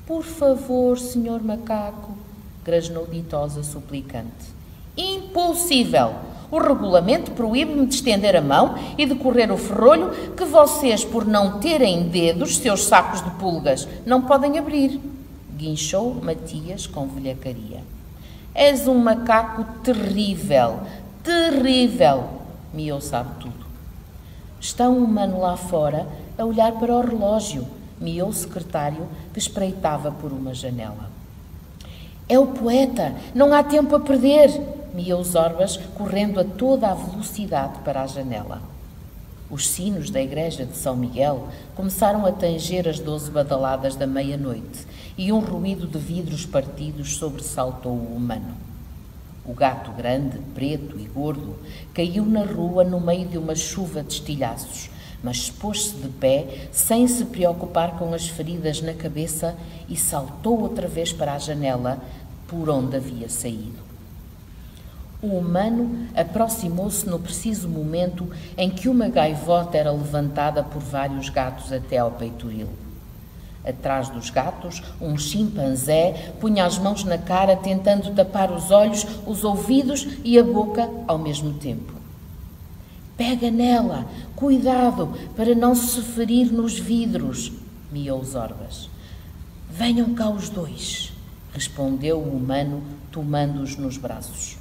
I: Por favor, senhor macaco, grasnou Ditosa suplicante. Impossível! O regulamento proíbe-me de estender a mão e de correr o ferrolho que vocês, por não terem dedos, seus sacos de pulgas, não podem abrir, guinchou Matias com velhacaria. És um macaco terrível, terrível, miou sabe tudo. Está um humano lá fora a olhar para o relógio, miou o secretário que espreitava por uma janela. É o poeta, não há tempo a perder, miou Zorbas, correndo a toda a velocidade para a janela. Os sinos da igreja de São Miguel começaram a tanger as 12 badaladas da meia-noite e um ruído de vidros partidos sobressaltou o humano. O gato grande, preto e gordo caiu na rua no meio de uma chuva de estilhaços, mas pôs-se de pé sem se preocupar com as feridas na cabeça e saltou outra vez para a janela por onde havia saído. O humano aproximou-se no preciso momento em que uma gaivota era levantada por vários gatos até ao peitoril. Atrás dos gatos, um chimpanzé punha as mãos na cara tentando tapar os olhos, os ouvidos e a boca ao mesmo tempo. Pega nela, cuidado para não se ferir nos vidros, miou Zorbas. Venham cá os dois, respondeu o humano, tomando-os nos braços.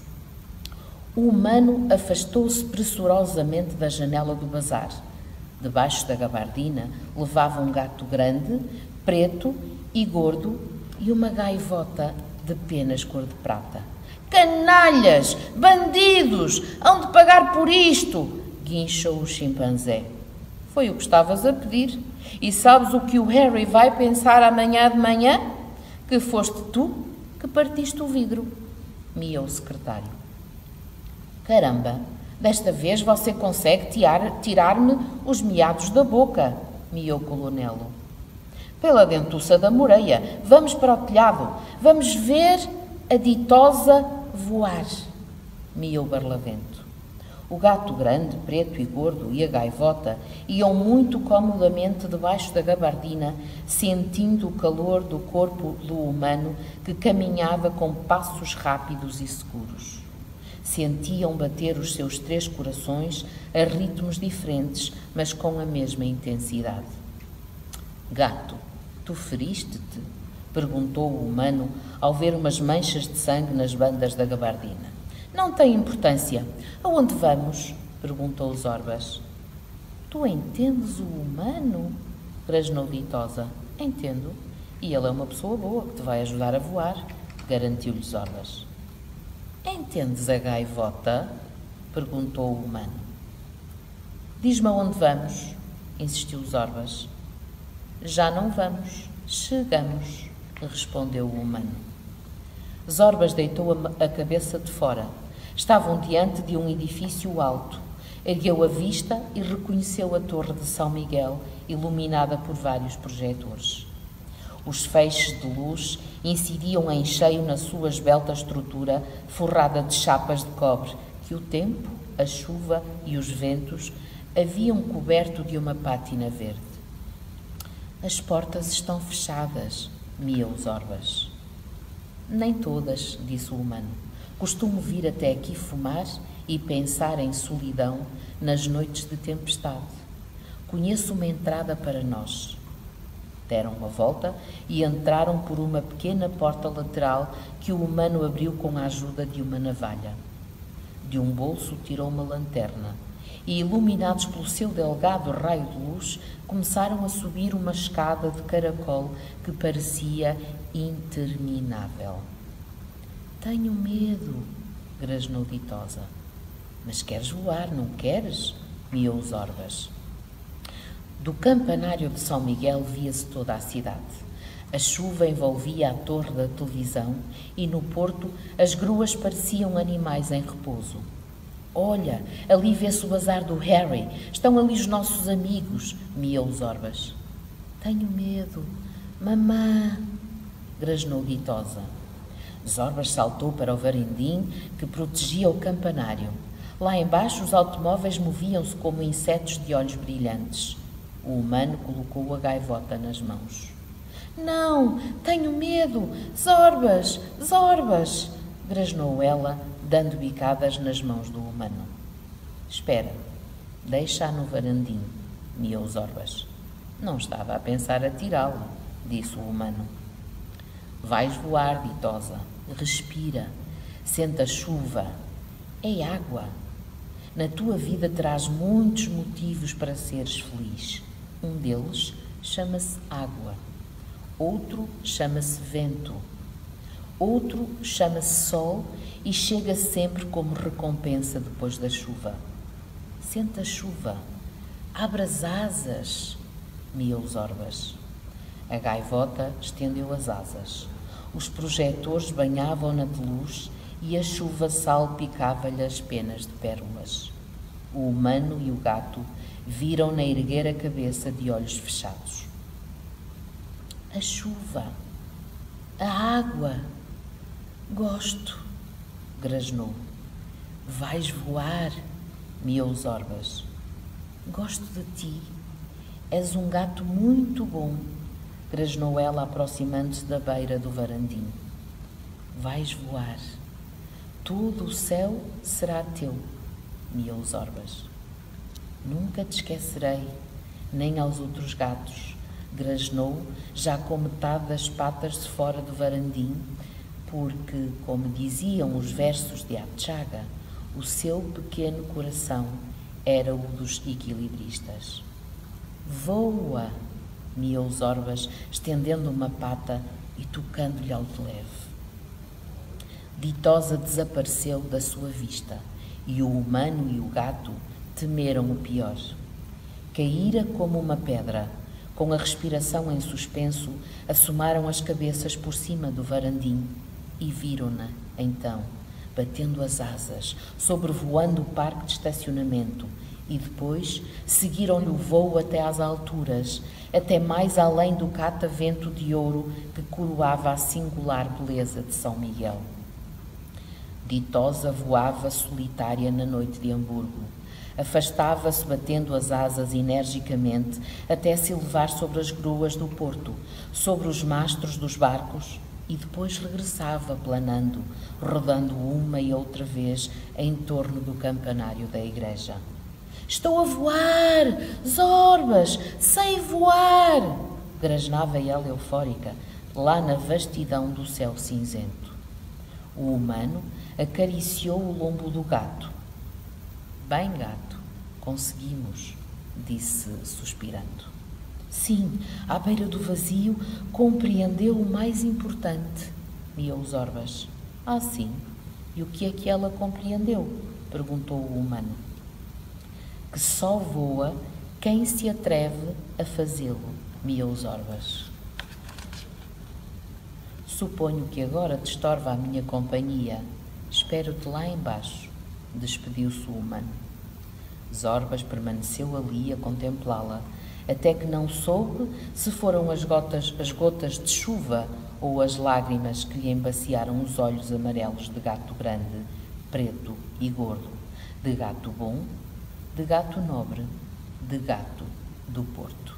I: O humano afastou-se pressurosamente da janela do bazar. Debaixo da gabardina levava um gato grande, preto e gordo e uma gaivota de penas cor de prata. Canalhas! Bandidos! Hão de pagar por isto! Guinchou o chimpanzé. Foi o que estavas a pedir. E sabes o que o Harry vai pensar amanhã de manhã? Que foste tu que partiste o vidro, miou o secretário. Caramba, desta vez você consegue tirar-me os miados da boca, miou o colonelo. Pela dentuça da Moreia, vamos para o telhado, vamos ver a Ditosa voar, miou Barlavento. O gato grande, preto e gordo e a gaivota iam muito comodamente debaixo da gabardina, sentindo o calor do corpo do humano que caminhava com passos rápidos e seguros. Sentiam bater os seus 3 corações a ritmos diferentes, mas com a mesma intensidade. Gato, tu feriste-te? Perguntou o humano ao ver umas manchas de sangue nas bandas da gabardina. Não tem importância. Aonde vamos? Perguntou Zorbas. Tu entendes o humano? Grasnou Ditosa. Entendo. E ele é uma pessoa boa que te vai ajudar a voar, garantiu-lhe Zorbas. Entendes a gaivota? Perguntou o humano. Diz-me aonde vamos, insistiu Zorbas. Já não vamos, chegamos, respondeu o humano. Zorbas deitou a cabeça de fora. Estavam diante de um edifício alto. Ergueu a vista e reconheceu a torre de São Miguel, iluminada por vários projetores. Os feixes de luz incidiam em cheio na sua esbelta estrutura, forrada de chapas de cobre, que o tempo, a chuva e os ventos haviam coberto de uma pátina verde. As portas estão fechadas, miou Zorbas. Nem todas, disse o humano. Costumo vir até aqui fumar e pensar em solidão nas noites de tempestade. Conheço uma entrada para nós. Deram uma volta e entraram por uma pequena porta lateral que o humano abriu com a ajuda de uma navalha. De um bolso tirou uma lanterna e, iluminados pelo seu delgado raio de luz, começaram a subir uma escada de caracol que parecia interminável. Tenho medo, grasnou Ditosa. Mas queres voar, não queres? Miou Zorbas. Do campanário de São Miguel via-se toda a cidade. A chuva envolvia a torre da televisão e no porto as gruas pareciam animais em repouso. Olha, ali vê-se o bazar do Harry. Estão ali os nossos amigos, miou Zorbas. Tenho medo. Mamã, grasnou Ditosa. Zorbas saltou para o varandim que protegia o campanário. Lá embaixo os automóveis moviam-se como insetos de olhos brilhantes. O humano colocou a gaivota nas mãos. Não, tenho medo! Zorbas! Zorbas! Grasnou ela, dando bicadas nas mãos do humano. Espera, deixa-a no varandim, miou Zorbas. Não estava a pensar atirá-la, disse o humano. Vais voar, ditosa. Respira. Sente a chuva. É água. Na tua vida terás muitos motivos para seres feliz. Um deles chama-se água. Outro chama-se vento. Outro chama-se sol e chega sempre como recompensa depois da chuva. Sente a chuva. Abra as asas, miou Zorbas. A gaivota estendeu as asas. Os projetores banhavam-na de luz e a chuva salpicava-lhe as penas de pérolas. O humano e o gato viram-na erguer a cabeça de olhos fechados. A chuva, a água, gosto, grasnou. Vais voar, miou Zorbas. Gosto de ti, és um gato muito bom, grasnou ela aproximando-se da beira do varandim. Vais voar, todo o céu será teu, miou Zorbas. Nunca te esquecerei, nem aos outros gatos, grasnou, já com metade das patas de fora do varandim, porque, como diziam os versos de Atchaga, o seu pequeno coração era o dos equilibristas. Voa, miou Zorbas, estendendo uma pata e tocando-lhe ao de leve. Ditosa desapareceu da sua vista e o humano e o gato temeram o pior. Caíra como uma pedra, com a respiração em suspenso, assomaram as cabeças por cima do varandim e viram-na, então, batendo as asas, sobrevoando o parque de estacionamento e depois seguiram-lhe o voo até às alturas, até mais além do catavento de ouro que coroava a singular beleza de São Miguel. Ditosa voava solitária na noite de Hamburgo. Afastava-se batendo as asas energicamente até se elevar sobre as gruas do porto, sobre os mastros dos barcos e depois regressava planando, rodando uma e outra vez em torno do campanário da igreja. Estou a voar! Zorbas! Sei voar! Grasnava ela eufórica, lá na vastidão do céu cinzento. O humano acariciou o lombo do gato. Bem, gato, conseguimos, disse suspirando. Sim, à beira do vazio, compreendeu o mais importante, miou Zorbas. Ah, sim. E o que é que ela compreendeu? Perguntou o humano. Que só voa quem se atreve a fazê-lo, miou Zorbas. Suponho que agora te estorva a minha companhia. Espero-te lá embaixo, despediu-se o humano. Zorbas permaneceu ali a contemplá-la, até que não soube se foram as gotas de chuva ou as lágrimas que lhe embaciaram os olhos amarelos de gato grande, preto e gordo, de gato bom, de gato nobre, de gato do Porto.